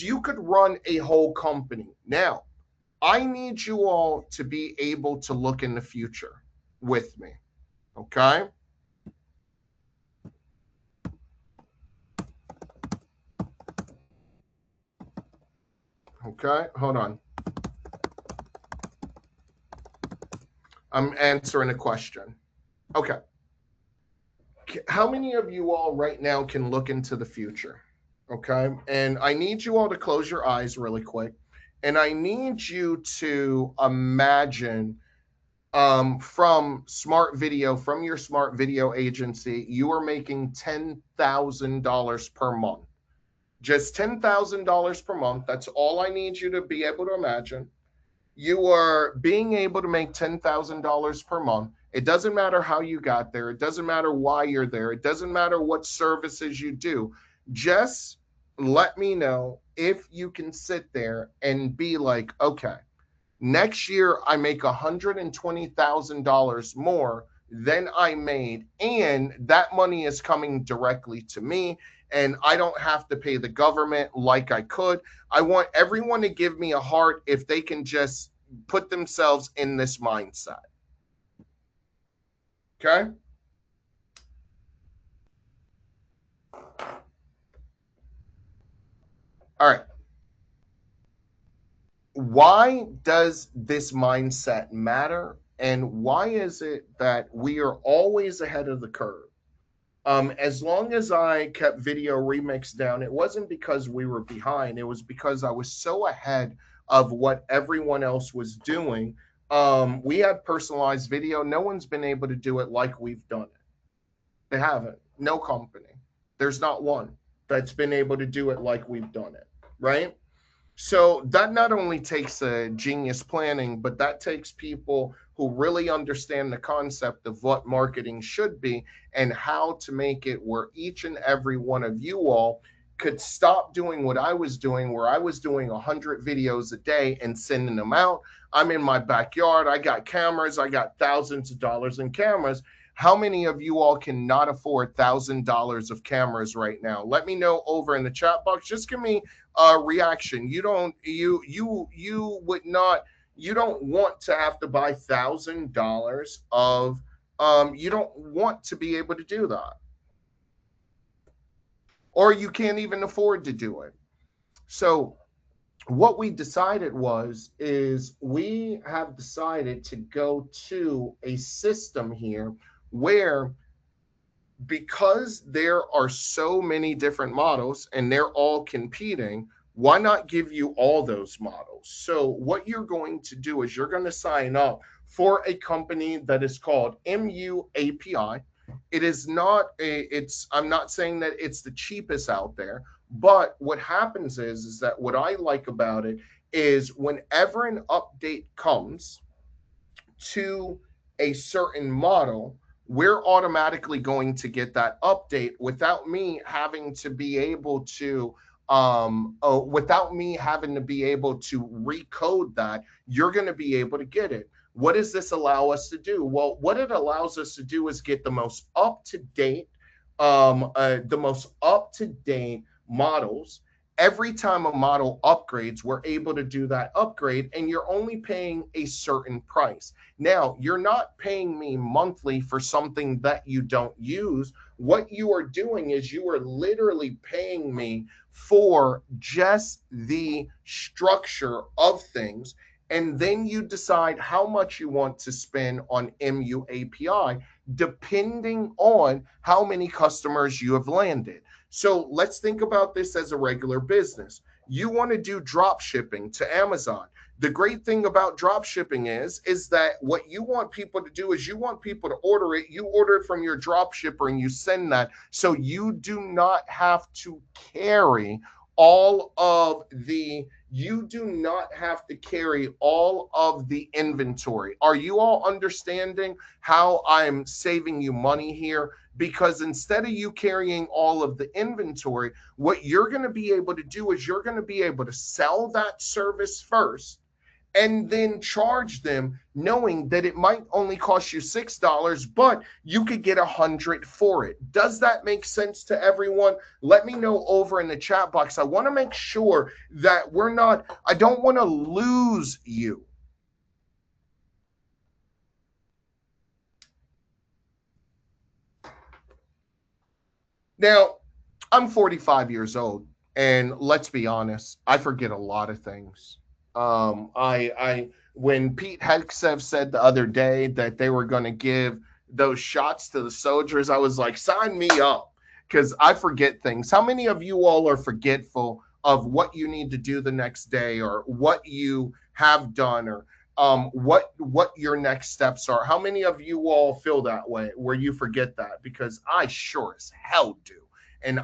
you could run a whole company. Now, I need you all to be able to look in the future with me. Okay? Okay, hold on. I'm answering a question. Okay. How many of you all right now can look into the future? Okay. And I need you all to close your eyes really quick. And I need you to imagine from SmartVideo, from your SmartVideo agency, you are making $10,000 per month. Just $10,000 per month. That's all I need you to be able to imagine. You are being able to make $10,000 per month. It doesn't matter how you got there. It doesn't matter why you're there. It doesn't matter what services you do. Just let me know if you can sit there and be like, okay, next year I make $120,000 more than I made, and that money is coming directly to me, and I don't have to pay the government like I could. I want everyone to give me a heart if they can just put themselves in this mindset. Okay? All right. Why does this mindset matter? And why is it that we are always ahead of the curve? As long as I kept video remix down, it wasn't because we were behind. It was because I was so ahead of what everyone else was doing. We had personalized video. No one's been able to do it like we've done it. They haven't. No company. There's not one that's been able to do it like we've done it, right? So that not only takes a genius planning, but that takes people who really understand the concept of what marketing should be and how to make it where each and every one of you all could stop doing what I was doing, where I was doing 100 videos a day and sending them out. I'm in my backyard. I got cameras. I got thousands of dollars in cameras. How many of you all cannot afford $1,000 of cameras right now? Let me know over in the chat box. Just give me a reaction. You don't want to have to buy $1,000 of you don't want to be able to do that. Or you can't even afford to do it. So what we decided is we have decided to go to a system here where, because there are so many different models and they're all competing, why not give you all those models? So what you're going to do is you're going to sign up for a company that is called MUAPI. It is not a, it's, I'm not saying that it's the cheapest out there, but what happens is that what I like about it is whenever an update comes to a certain model, we're automatically going to get that update without me having to be able to without me having to be able to recode that. You're going to be able to get it. What does this allow us to do? Well, what it allows us to do is get the most up to date models. Every time a model upgrades, we're able to do that upgrade, and you're only paying a certain price. Now, you're not paying me monthly for something that you don't use. What you are doing is you are literally paying me for just the structure of things. And then you decide how much you want to spend on MUAPI, depending on how many customers you have landed. So let's think about this as a regular business. You want to do drop shipping to Amazon. The great thing about drop shipping is that what you want people to do is you want people to order it. You order it from your drop shipper and you send that. So you do not have to carry all of the you do not have to carry all of the inventory. Are you all understanding how I'm saving you money here? Because instead of you carrying all of the inventory, what you're going to be able to do is you're going to be able to sell that service first and then charge them, knowing that it might only cost you $6, but you could get 100 for it. Does that make sense to everyone? Let me know over in the chat box. I want to make sure that I don't want to lose you. Now, I'm 45 years old, and let's be honest, I forget a lot of things. When Pete Hegseth said the other day that they were going to give those shots to the soldiers, I was like, sign me up, because I forget things. How many of you all are forgetful of what you need to do the next day, or what you have done, or what your next steps are? How many of you all feel that way, where you forget that? Because I sure as hell do. And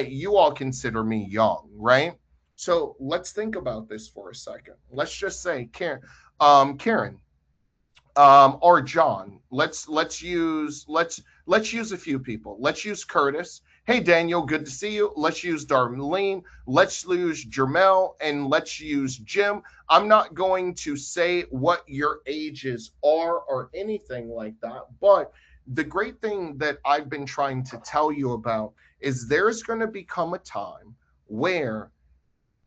you all consider me young, right? So let's think about this for a second. Let's just say Karen, or John. Let's use a few people. Let's use Curtis. Hey Daniel, good to see you. Let's use Darlene. Let's use Jermel, and let's use Jim. I'm not going to say what your ages are or anything like that, but the great thing that I've been trying to tell you about is there's going to become a time where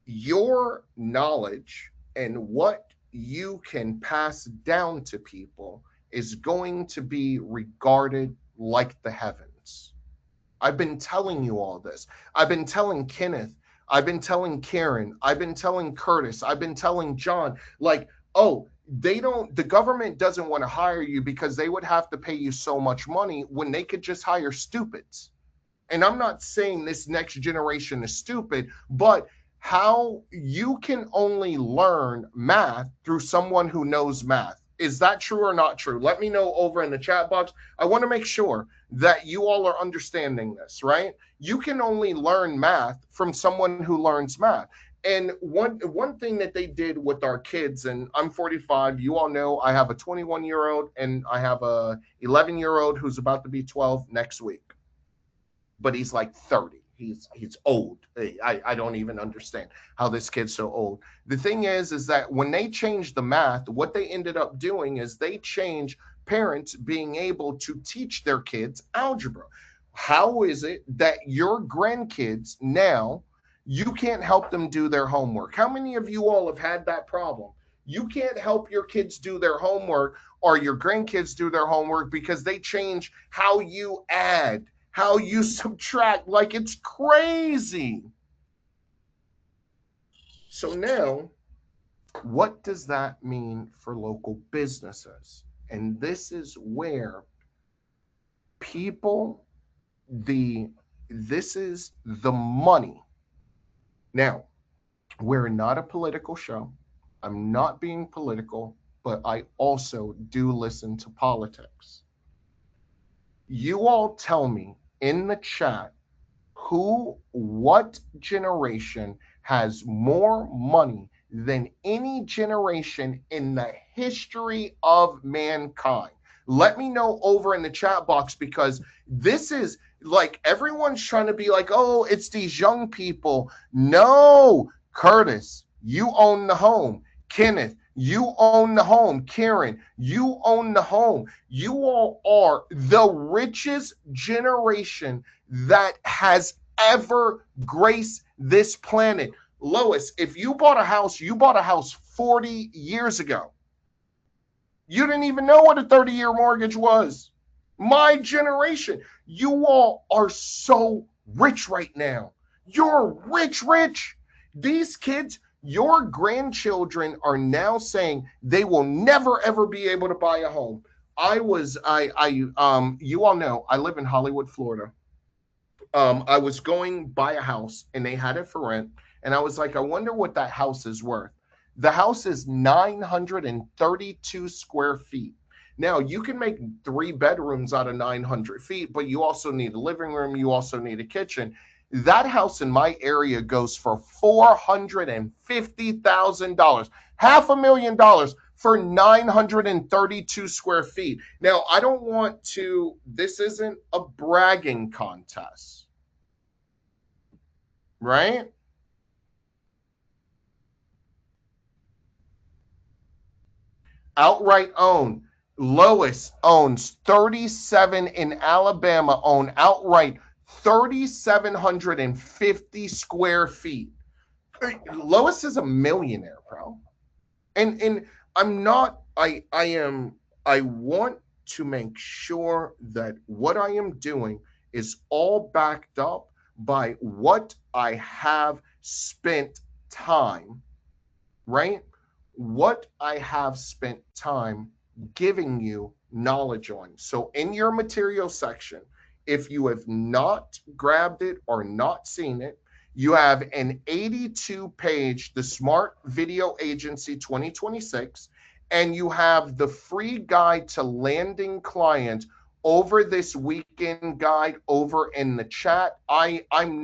your knowledge and what you can pass down to people is going to be regarded like the heavens. I've been telling you all this. I've been telling Kenneth. I've been telling Karen. I've been telling Curtis. I've been telling John, like, oh, the government doesn't want to hire you because they would have to pay you so much money when they could just hire stupids. And I'm not saying this next generation is stupid, but how you can only learn math through someone who knows math. Is that true or not true? Let me know over in the chat box. I want to make sure that you all are understanding this, right? You can only learn math from someone who learns math. And one thing that they did with our kids, and I'm 45, you all know I have a 21-year-old and I have a 11-year-old who's about to be 12 next week. But he's like 30. He's old. I don't even understand how this kid's so old. The thing is that when they changed the math, what they ended up doing is they changed parents being able to teach their kids algebra. How is it that your grandkids now, you can't help them do their homework? How many of you all have had that problem? You can't help your kids do their homework or your grandkids do their homework because they change how you add, how you subtract. Like, it's crazy. So now, what does that mean for local businesses? And this is where people, this is the money. Now, we're not a political show. I'm not being political, but I also do listen to politics. You all tell me in the chat what generation has more money than any generation in the history of mankind. Let me know over in the chat box, because this is like everyone's trying to be like, oh, it's these young people. No, Curtis, you own the home. Kenneth, you own the home. Karen, you own the home. You all are the richest generation that has ever graced this planet. Lois, if you bought a house, you bought a house 40 years ago. You didn't even know what a 30-year mortgage was. My generation, you all are so rich right now. You're rich, rich. These kids, your grandchildren are now saying they will never ever be able to buy a home. You all know I live in Hollywood, Florida. I was going by a house and they had it for rent. And I was like, I wonder what that house is worth. The house is 932 square feet. Now, you can make 3 bedrooms out of 900 feet, but you also need a living room. You also need a kitchen. That house in my area goes for $450,000, $500,000 for 932 square feet. Now, I don't want to, this isn't a bragging contest, right? Outright own. Lois owns 37 in Alabama, own outright 3,750 square feet. Lois is a millionaire, bro. And I'm not, I want to make sure that what I am doing is all backed up by what I have spent time, right? What I have spent time giving you knowledge on. So in your material section, if you have not grabbed it or not seen it, you have an 82-page, the Smart Video Agency 2026, and you have the free guide to landing client over this weekend guide over in the chat. I'm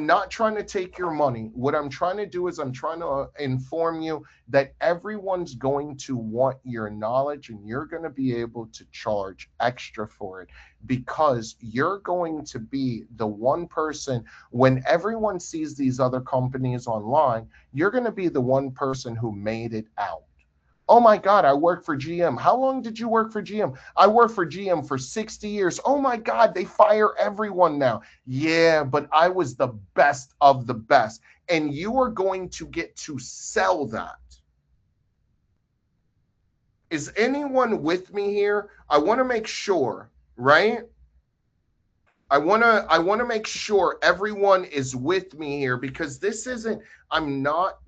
not trying to take your money. What I'm trying to do is I'm trying to inform you that everyone's going to want your knowledge and you're going to be able to charge extra for it, because you're going to be the one person, when everyone sees these other companies online, you're going to be the one person who made it out. Oh my God, I work for GM. How long did you work for GM? I worked for GM for 60 years. Oh my God, they fire everyone now. Yeah, but I was the best of the best. And you are going to get to sell that. Is anyone with me here? I want to make sure, right? I want to make sure everyone is with me here, because this is not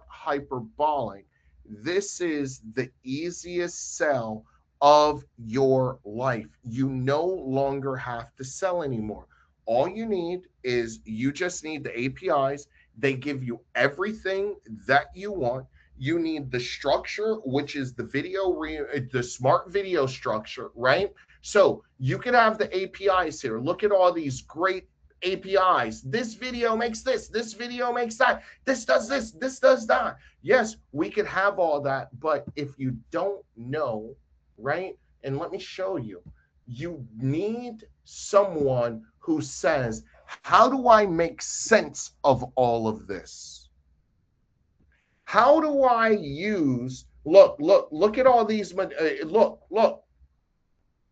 hyperbolic. This is the easiest sell of your life. You no longer have to sell anymore. All you need is, you just need the APIs. They give you everything that you want. You need the structure, which is the smart video structure, right? So you can have the APIs here. Look at all these great APIs. This video makes this video makes that, this does that. Yes, we could have all that, but if you don't know, right? And let me show you. You need someone who says, how do I make sense of all of this? How do I use, look at all these, look.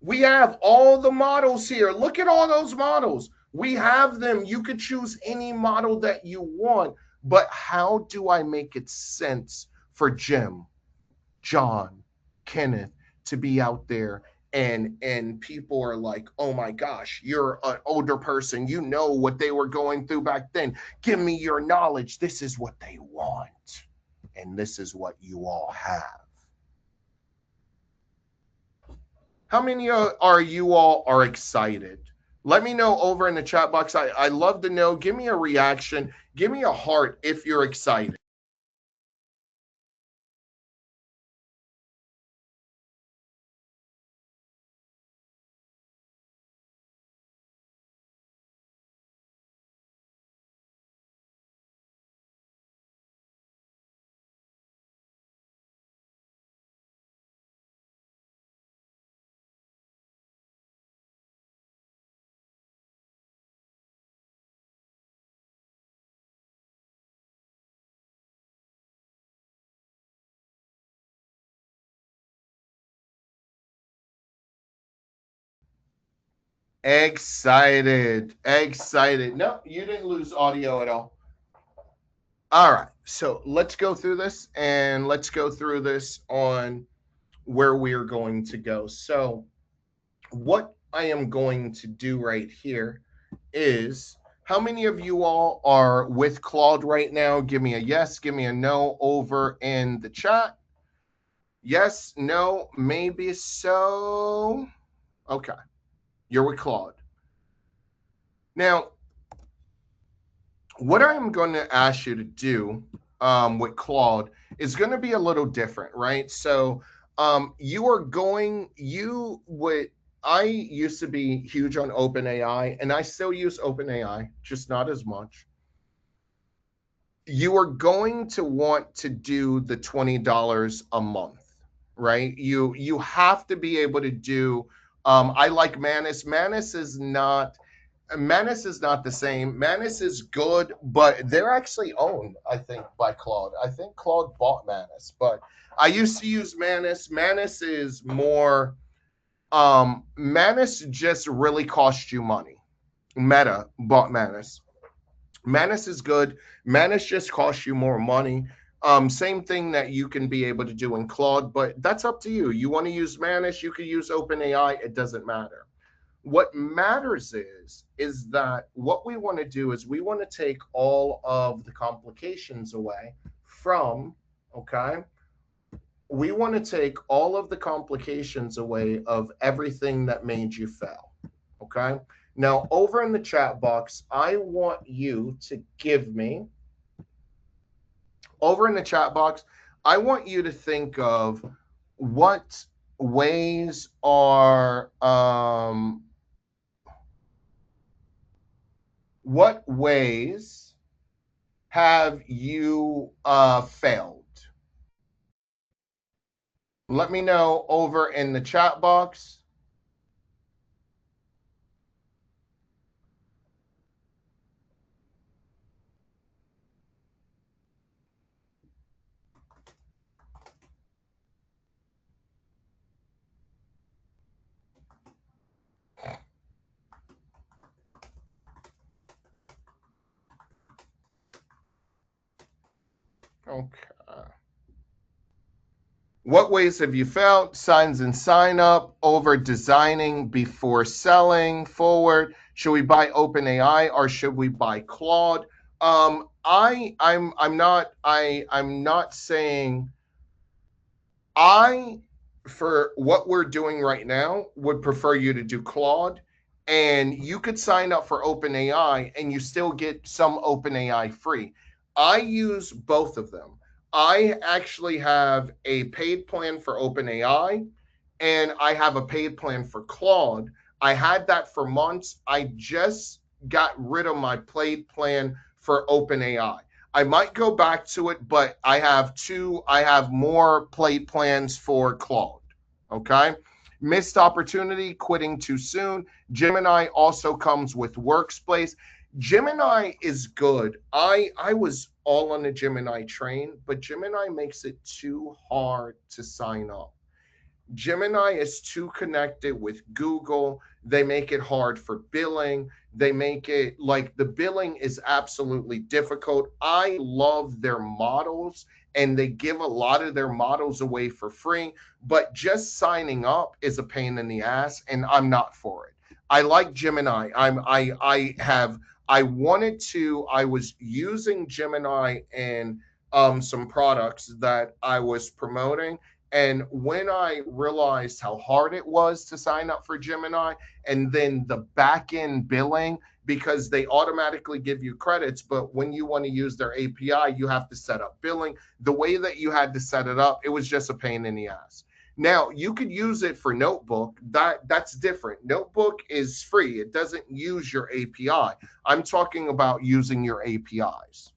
We have all the models here. Look at all those models. We have them. You could choose any model that you want, but how do I make it sense for Jim, John, Kenneth to be out there and people are like, oh my gosh, you're an older person, you know what they were going through back then, give me your knowledge. This is what they want, and this is what you all have. How many are you all are excited? Let me know over in the chat box. I love to know. Give me a reaction, give me a heart if you're excited. Excited. No, you didn't lose audio at all. All right, so let's go through this, and let's go through this on where we are going to go. So what I am going to do right here is, how many of you all are with Claude right now? Give me a yes, give me a no over in the chat. Yes, no, maybe so. Okay, you're with Claude. Now, what I'm going to ask you to do with Claude is going to be a little different, right? So you are going, you would, I used to be huge on OpenAI, and I still use OpenAI, just not as much. You are going to want to do the $20 a month, right? You have to be able to do. I like Manus. Manus is not the same. Manus is good, but they're actually owned, I think, by Claude. I think Claude bought Manus, but I used to use Manus. Manus is more. Manus just really costs you money. Meta bought Manus. Manus is good. Manus just costs you more money. Same thing that you can be able to do in Claude, but that's up to you. You want to use Manus, you can use OpenAI. It doesn't matter. What matters is that what we want to do is we want to take all of the complications away from, okay? We want to take all of the complications away of everything that made you fail, okay? Now, over in the chat box, I want you to give me, over in the chat box, I want you to think of what ways are, what ways have you failed? Let me know over in the chat box. Okay. What ways have you failed? Signs and sign up, over designing before selling, forward. Should we buy OpenAI or should we buy Claude? I'm not saying. I, for what we're doing right now, would prefer you to do Claude, and you could sign up for OpenAI and you still get some OpenAI free. I use both of them. I actually have a paid plan for OpenAI, and I have a paid plan for Claude. I had that for months. I just got rid of my paid plan for OpenAI. I might go back to it, but I have more paid plans for Claude. Okay. Missed opportunity, quitting too soon. Gemini also comes with Workspace. Gemini is good. I was all on the Gemini train, but Gemini makes it too hard to sign up. Gemini is too connected with Google. They make it hard for billing. They make it like the billing is absolutely difficult. I love their models and they give a lot of their models away for free, but just signing up is a pain in the ass, and I'm not for it. I like Gemini. I was using Gemini and some products that I was promoting. And when I realized how hard it was to sign up for Gemini, and then the back end billing, because they automatically give you credits, but when you want to use their API, you have to set up billing. The way that you had to set it up, it was just a pain in the ass. Now, you could use it for Notebook. That's different. Notebook is free. It doesn't use your API. I'm talking about using your APIs.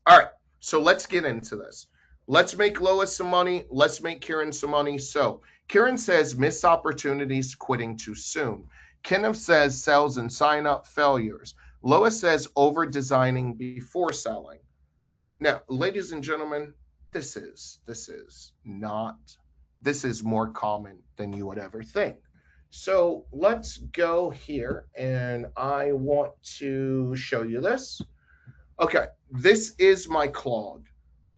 All right, so let's get into this. Let's make Lois some money. Let's make Kieran some money. So Kieran says missed opportunities, quitting too soon. Kenneth says sales and sign up failures. Lois says over designing before selling. Now, ladies and gentlemen, this is more common than you would ever think. So let's go here, and I want to show you this. Okay, this is my Claude.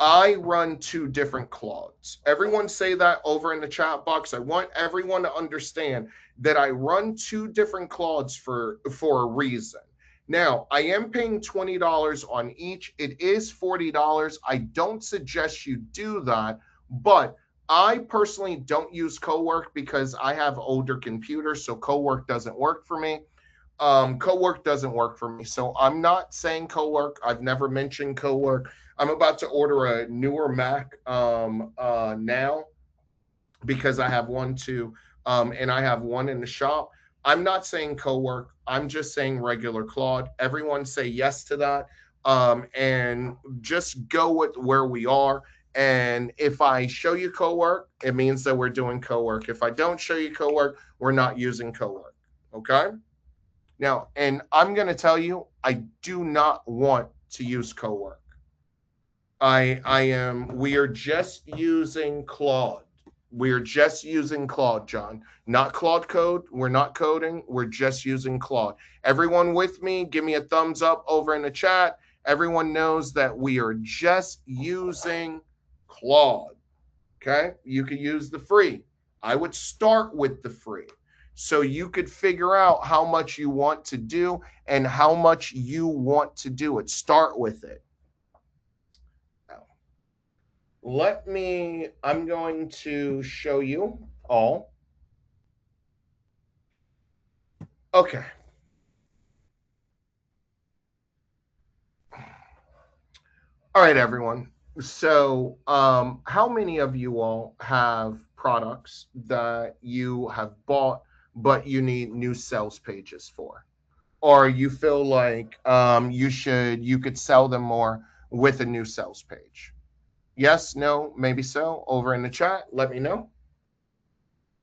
I run 2 different Claudes. Everyone say that over in the chat box. I want everyone to understand that I run 2 different Claudes for a reason. Now, I am paying $20 on each. It is $40. I don't suggest you do that, but I personally don't use Cowork because I have older computers, so Cowork doesn't work for me. Cowork doesn't work for me. So I'm not saying Cowork. I've never mentioned Cowork. I'm about to order a newer Mac now because I have one too, and I have one in the shop. I'm not saying Cowork. I'm just saying regular Claude. Everyone say yes to that, and just go with where we are. And if I show you Cowork, it means that we're doing Cowork. If I don't show you Cowork, we're not using Cowork. Okay? Now, and I'm going to tell you, I do not want to use Cowork. We are just using Claude. We are just using Claude, John. Not Claude Code. We're not coding. We're just using Claude. Everyone with me, give me a thumbs up over in the chat. Everyone knows that we are just using Claude. Okay? You could use the free. I would start with the free, so you could figure out how much you want to do and how much you want to do it. Start with it. I'm going to show you all. Okay. All right, everyone. So how many of you all have products that you have bought, but you need new sales pages for? Or you feel like you could sell them more with a new sales page? Yes, no, maybe so. Over in the chat, let me know.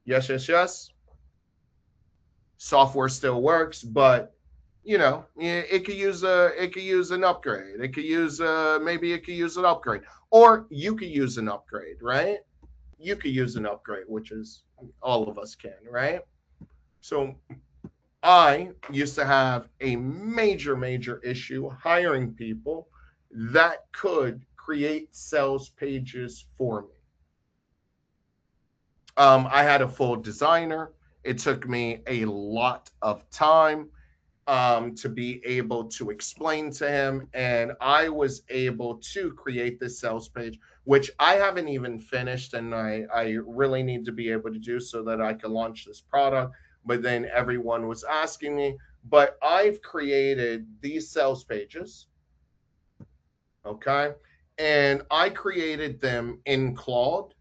Yes, yes, yes. Software still works, but it could use an upgrade. It could use maybe it could use an upgrade, or you could use an upgrade, right? You could use an upgrade, which is all of us can, right? So I used to have a major issue hiring people that could create sales pages for me. I had a full designer. It took me a lot of time to be able to explain to him, and I was able to create this sales page, which I haven't even finished, and I really need to be able to do so that I can launch this product. But then everyone was asking me, but I've created these sales pages, okay? And I created them in Claude,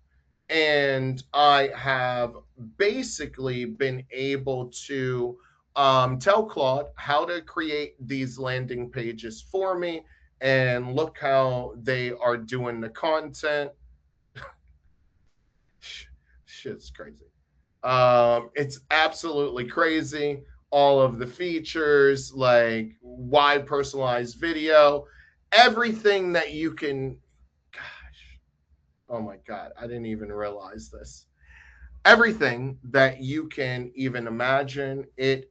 and I have basically been able to tell Claude how to create these landing pages for me, and look how they are doing the content. Shit's crazy. It's absolutely crazy. All of the features, like wide personalized video, everything that you can. Gosh, oh my God, I didn't even realize this. Everything that you can even imagine, it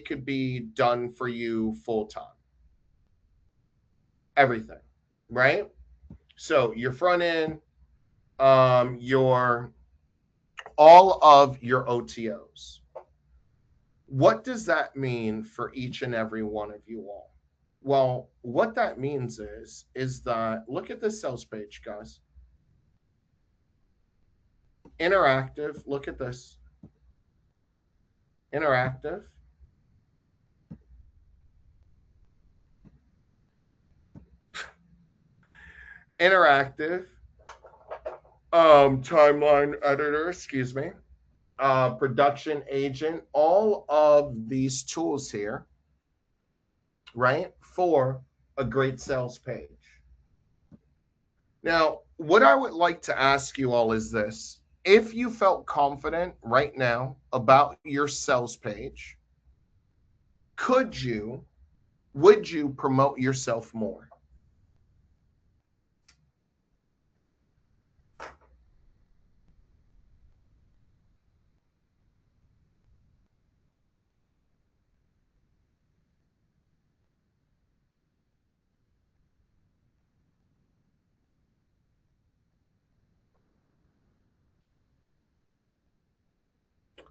could be done for you full time. Everything, right? So your front end, your all of your OTOs. What does that mean for each and every one of you all? Well, what that means is that look at this sales page, guys. Interactive, look at this. Interactive. Interactive. Timeline editor, excuse me. Production agent, all of these tools here, right, for a great sales page. Now, what I would like to ask you all is this. If you felt confident right now about your sales page, would you promote yourself more?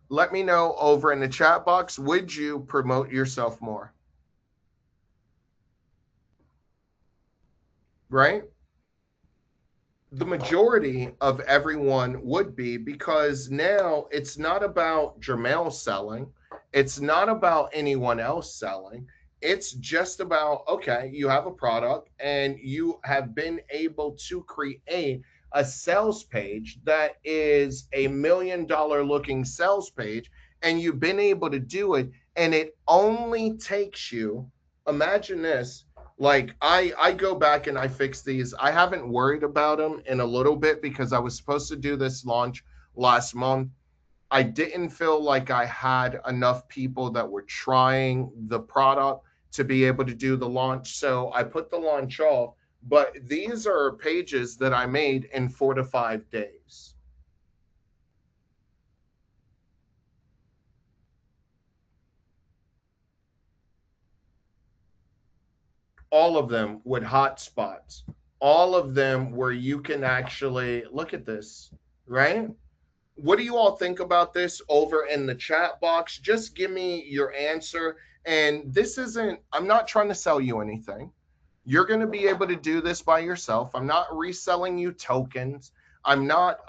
Let me know over in the chat box. Would you promote yourself more? Right? The majority of everyone would be, because now it's not about Jermel selling. It's not about anyone else selling. It's just about, okay, you have a product and you have been able to create a sales page that is $1 million looking sales page, and you've been able to do it. And it only takes you, imagine this, like I go back and I fix these. I haven't worried about them in a little bit because I was supposed to do this launch last month. I didn't feel like I had enough people that were trying the product to be able to do the launch. So I put the launch off, but these are pages that I made in 4 to 5 days. All of them with hotspots, all of them where you can actually look at this, right? What do you all think about this over in the chat box? Just give me your answer. And this isn't, I'm not trying to sell you anything. You're going to be able to do this by yourself. I'm not reselling you tokens. I'm not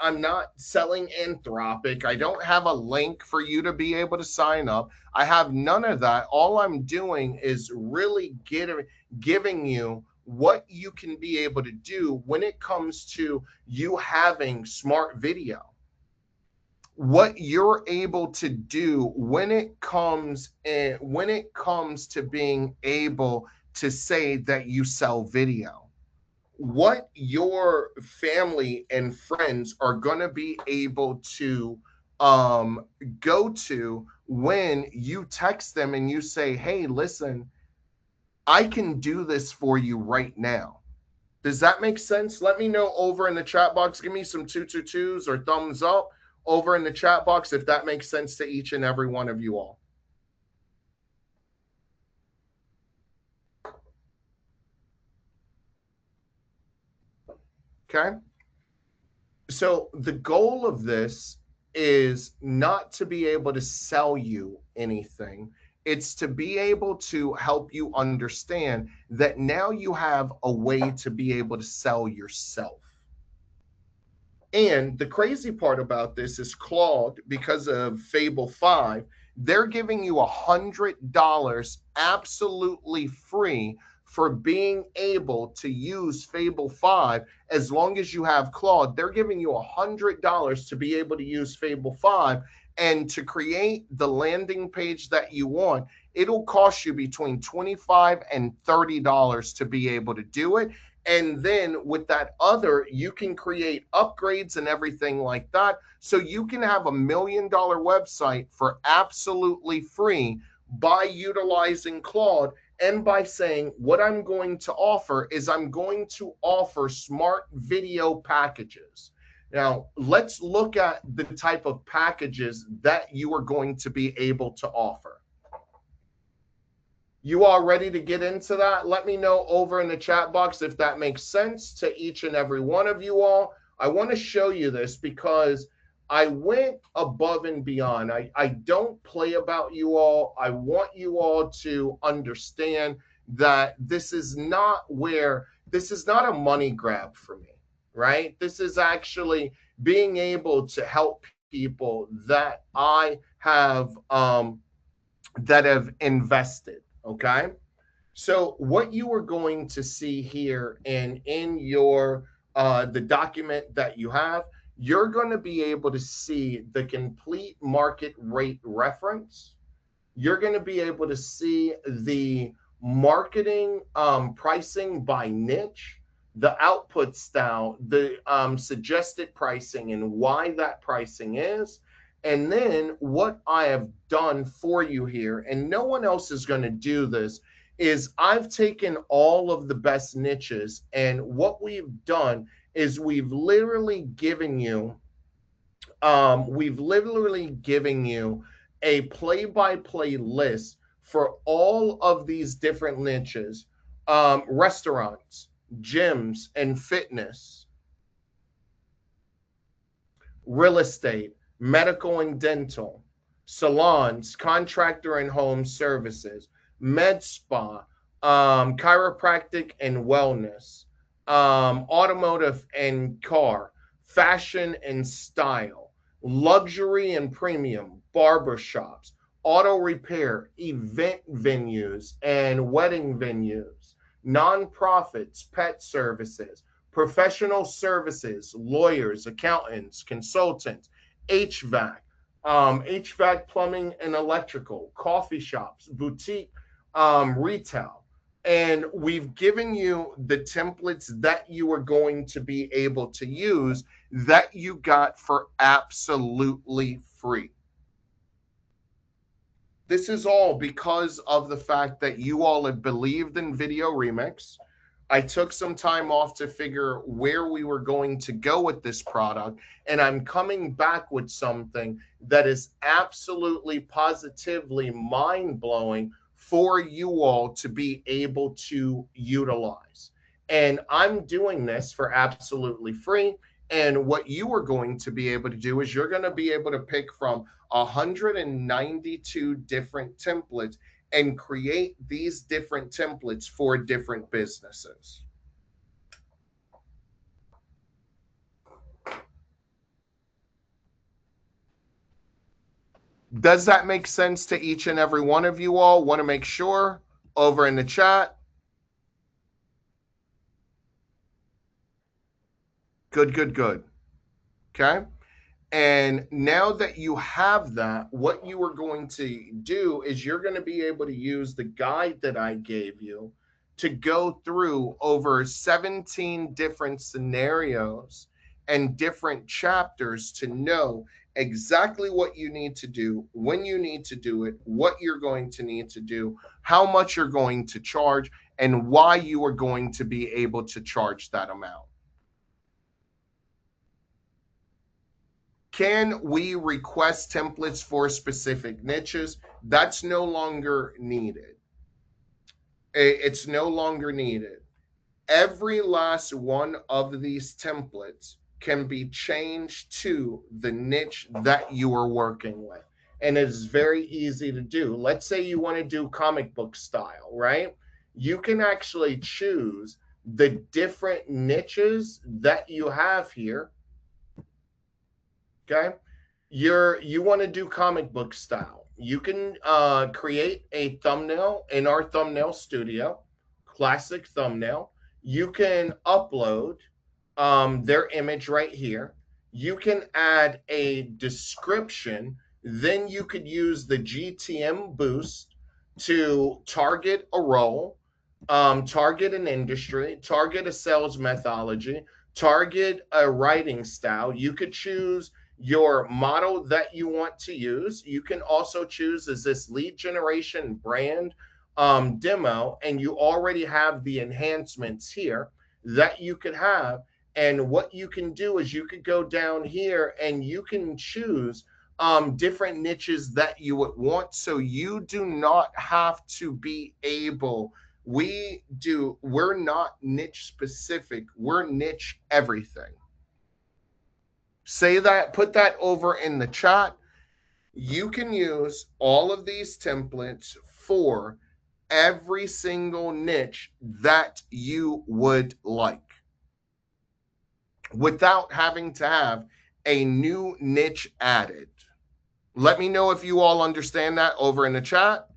selling Anthropic. I don't have a link for you to be able to sign up. I have none of that. All I'm doing is really giving you what you can be able to do when it comes to you having smart video, what you're able to do when it comes to being able to say that you sell video, what your family and friends are going to be able to um go to when you text them and you say, hey, listen, I can do this for you right now. Does that make sense? Let me know over in the chat box. Give me some 222s or thumbs up over in the chat box if that makes sense to each and every one of you all. Okay? So the goal of this is not to be able to sell you anything. It's to be able to help you understand that now you have a way to be able to sell yourself. And the crazy part about this is Claude, because of Fable 5, they're giving you $100 absolutely free for being able to use Fable 5. As long as you have Claude, they're giving you $100 to be able to use Fable 5. And to create the landing page that you want, it'll cost you between $25 and $30 to be able to do it. And then with that other, you can create upgrades and everything like that. So you can have $1 million website for absolutely free by utilizing Claude, and by saying, what I'm going to offer is I'm going to offer smart video packages. Now, let's look at the type of packages that you are going to be able to offer. You all ready to get into that? Let me know over in the chat box if that makes sense to each and every one of you all. I want to show you this because I went above and beyond. I don't play about you all. I want you all to understand that this is not a money grab for me, right? This is actually being able to help people that have invested. Okay. So what you are going to see here and in your the document that you have, you're going to be able to see the complete market rate reference. You're going to be able to see the marketing pricing by niche, the output style, the suggested pricing and why that pricing is. And then what I have done for you here, and no one else is going to do this, is I've taken all of the best niches, and what we've done is we've literally given you a play-by-play list for all of these different niches, restaurants, gyms and fitness, real estate, medical and dental, salons, contractor and home services, med spa, chiropractic and wellness, automotive and car, fashion and style, luxury and premium, barber shops, auto repair, event venues and wedding venues, nonprofits, pet services, professional services, lawyers, accountants, consultants, HVAC, HVAC, plumbing and electrical, coffee shops, boutique, retail. And we've given you the templates that you are going to be able to use that you got for absolutely free. This is all because of the fact that you all have believed in Video Remix. I took some time off to figure where we were going to go with this product, and I'm coming back with something that is absolutely positively mind-blowing for you all to be able to utilize. And I'm doing this for absolutely free. And what you are going to be able to do is you're going to be able to pick from 192 different templates and create these different templates for different businesses. Does that make sense to each and every one of you all? Want to make sure over in the chat. Good, good, good. Okay. And now that you have that, what you are going to do is you're going to be able to use the guide that I gave you to go through over 17 different scenarios and different chapters to know exactly what you need to do, when you need to do it, what you're going to need to do, how much you're going to charge, and why you are going to be able to charge that amount. Can we request templates for specific niches? That's no longer needed. It's no longer needed. Every last one of these templates can be changed to the niche that you are working with. And it is very easy to do. Let's say you want to do comic book style, right? You can actually choose the different niches that you have here. Okay. You want to do comic book style. You can create a thumbnail in our thumbnail studio, classic thumbnail. You can upload their image right here. You can add a description. Then you could use the GTM boost to target a role, target an industry, target a sales methodology, target a writing style. You could choose your model that you want to use. You can also choose, is this lead generation brand demo, and you already have the enhancements here that you could have. And what you can do is you could go down here and you can choose different niches that you would want. So you do not have to be able. We're not niche specific. We're niche everything. Say that, put that over in the chat. You can use all of these templates for every single niche that you would like without having to have a new niche added. Let me know if you all understand that over in the chat.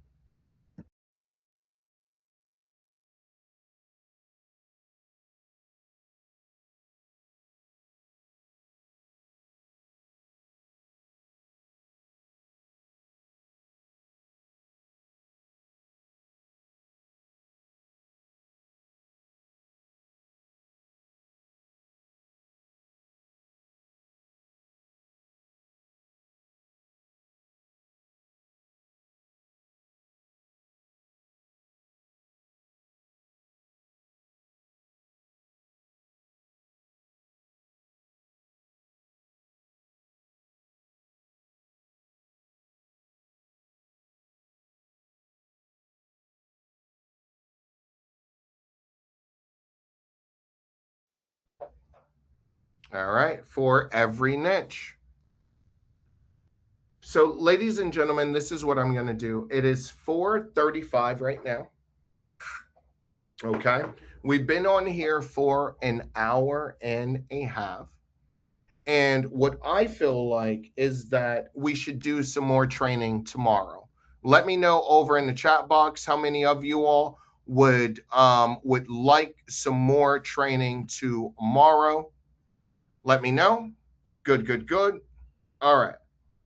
All right, for every niche. So, ladies and gentlemen, this is what I'm going to do. It is 4:35 right now. Okay. We've been on here for an hour and a half. And what I feel like is that we should do some more training tomorrow. Let me know over in the chat box how many of you all would like some more training tomorrow. Let me know. Good, good, good. All right.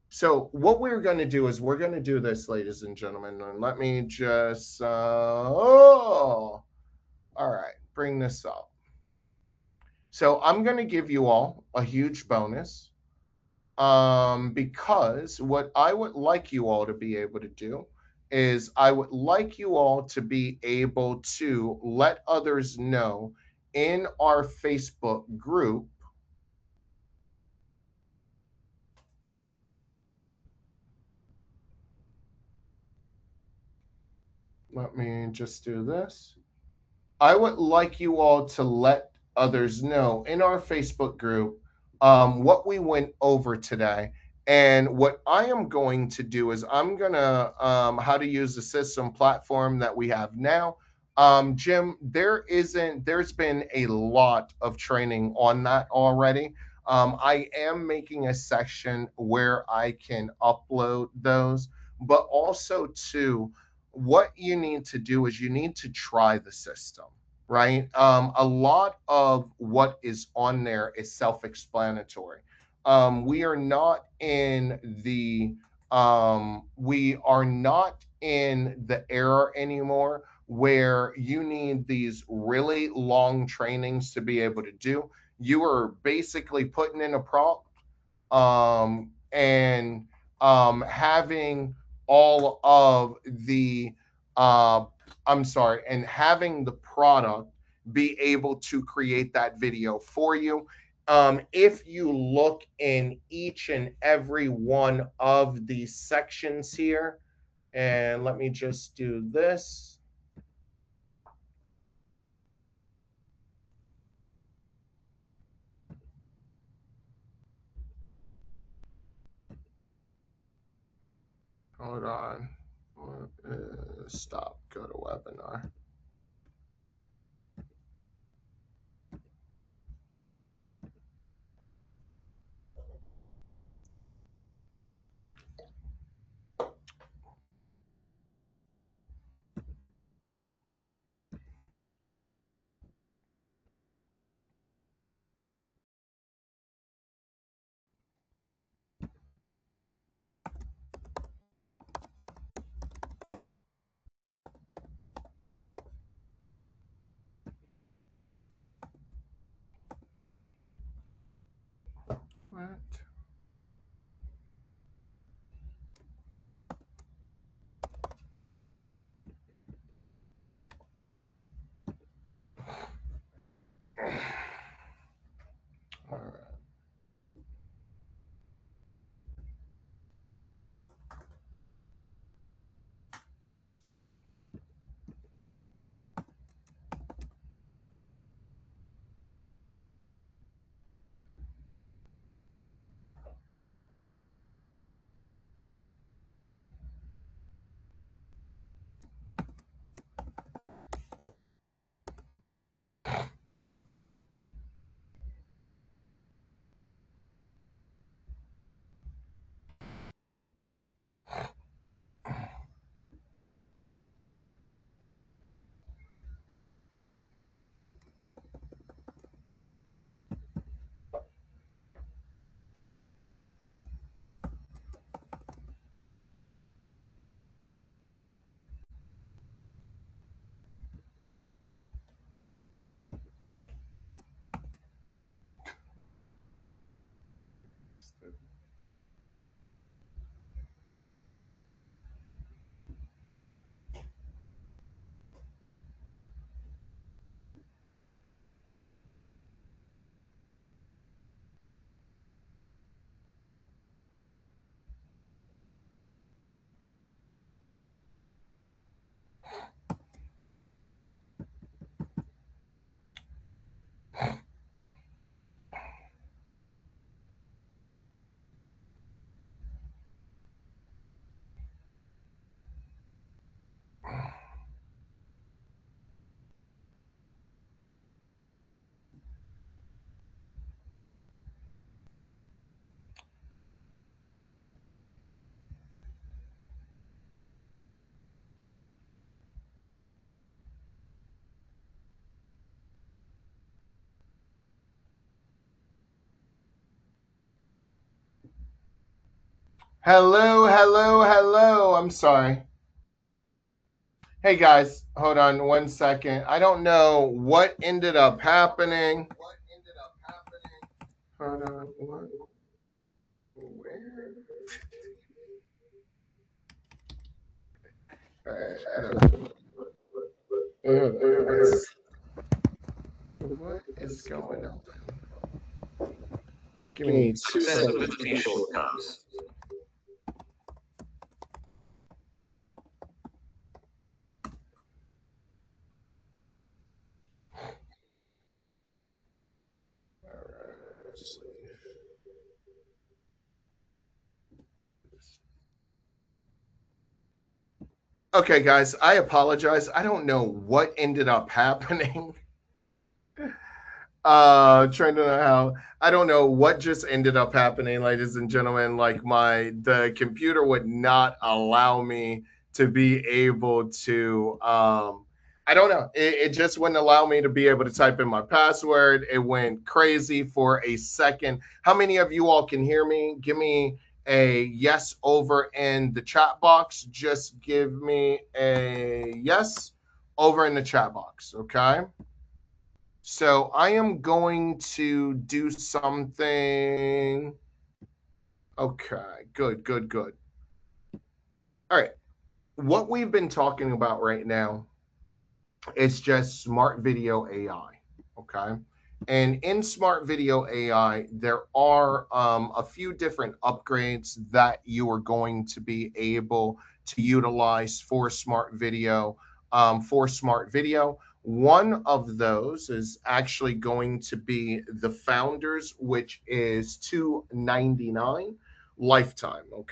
So what we're going to do is we're going to do this, ladies and gentlemen. And let me just all right, bring this up. So I'm going to give you all a huge bonus because what I would like you all to be able to do is I would like you all to be able to let others know in our Facebook group. Let me just do this. I would like you all to let others know in our Facebook group what we went over today. And what I am going to do is I'm going to how to use the system platform that we have now. Jim, there's been a lot of training on that already. I am making a section where I can upload those, but also too, what you need to do is you need to try the system, right? A lot of what is on there is self-explanatory. We are not in the era anymore where you need these really long trainings to be able to do. You are basically putting in a prompt and having all of the uh, I'm sorry, and having the product be able to create that video for you. If you look in each and every one of these sections here, and let me just do this. Hold on. Stop. Go to webinar. Hello, hello, hello. I'm sorry. Hey guys, hold on 1 second. I don't know what ended up happening. Hold on. What? Where? I don't know. What is going on? Give me 2 seconds. All right, let's see. Okay, guys, I apologize. I don't know what ended up happening. Trying to know how. I don't know what just ended up happening, ladies and gentlemen. Like the computer would not allow me to be able to I don't know. It just wouldn't allow me to be able to type in my password. It went crazy for a second. How many of you all can hear me? Give me a yes over in the chat box. Just give me a yes over in the chat box, okay? So I am going to do something. Okay, good, good, good. All right. What we've been talking about right now is just smart video AI. Okay. And in smart video AI, there are a few different upgrades that you are going to be able to utilize for smart video. One of those is actually going to be the Founders, which is $299 lifetime. Okay.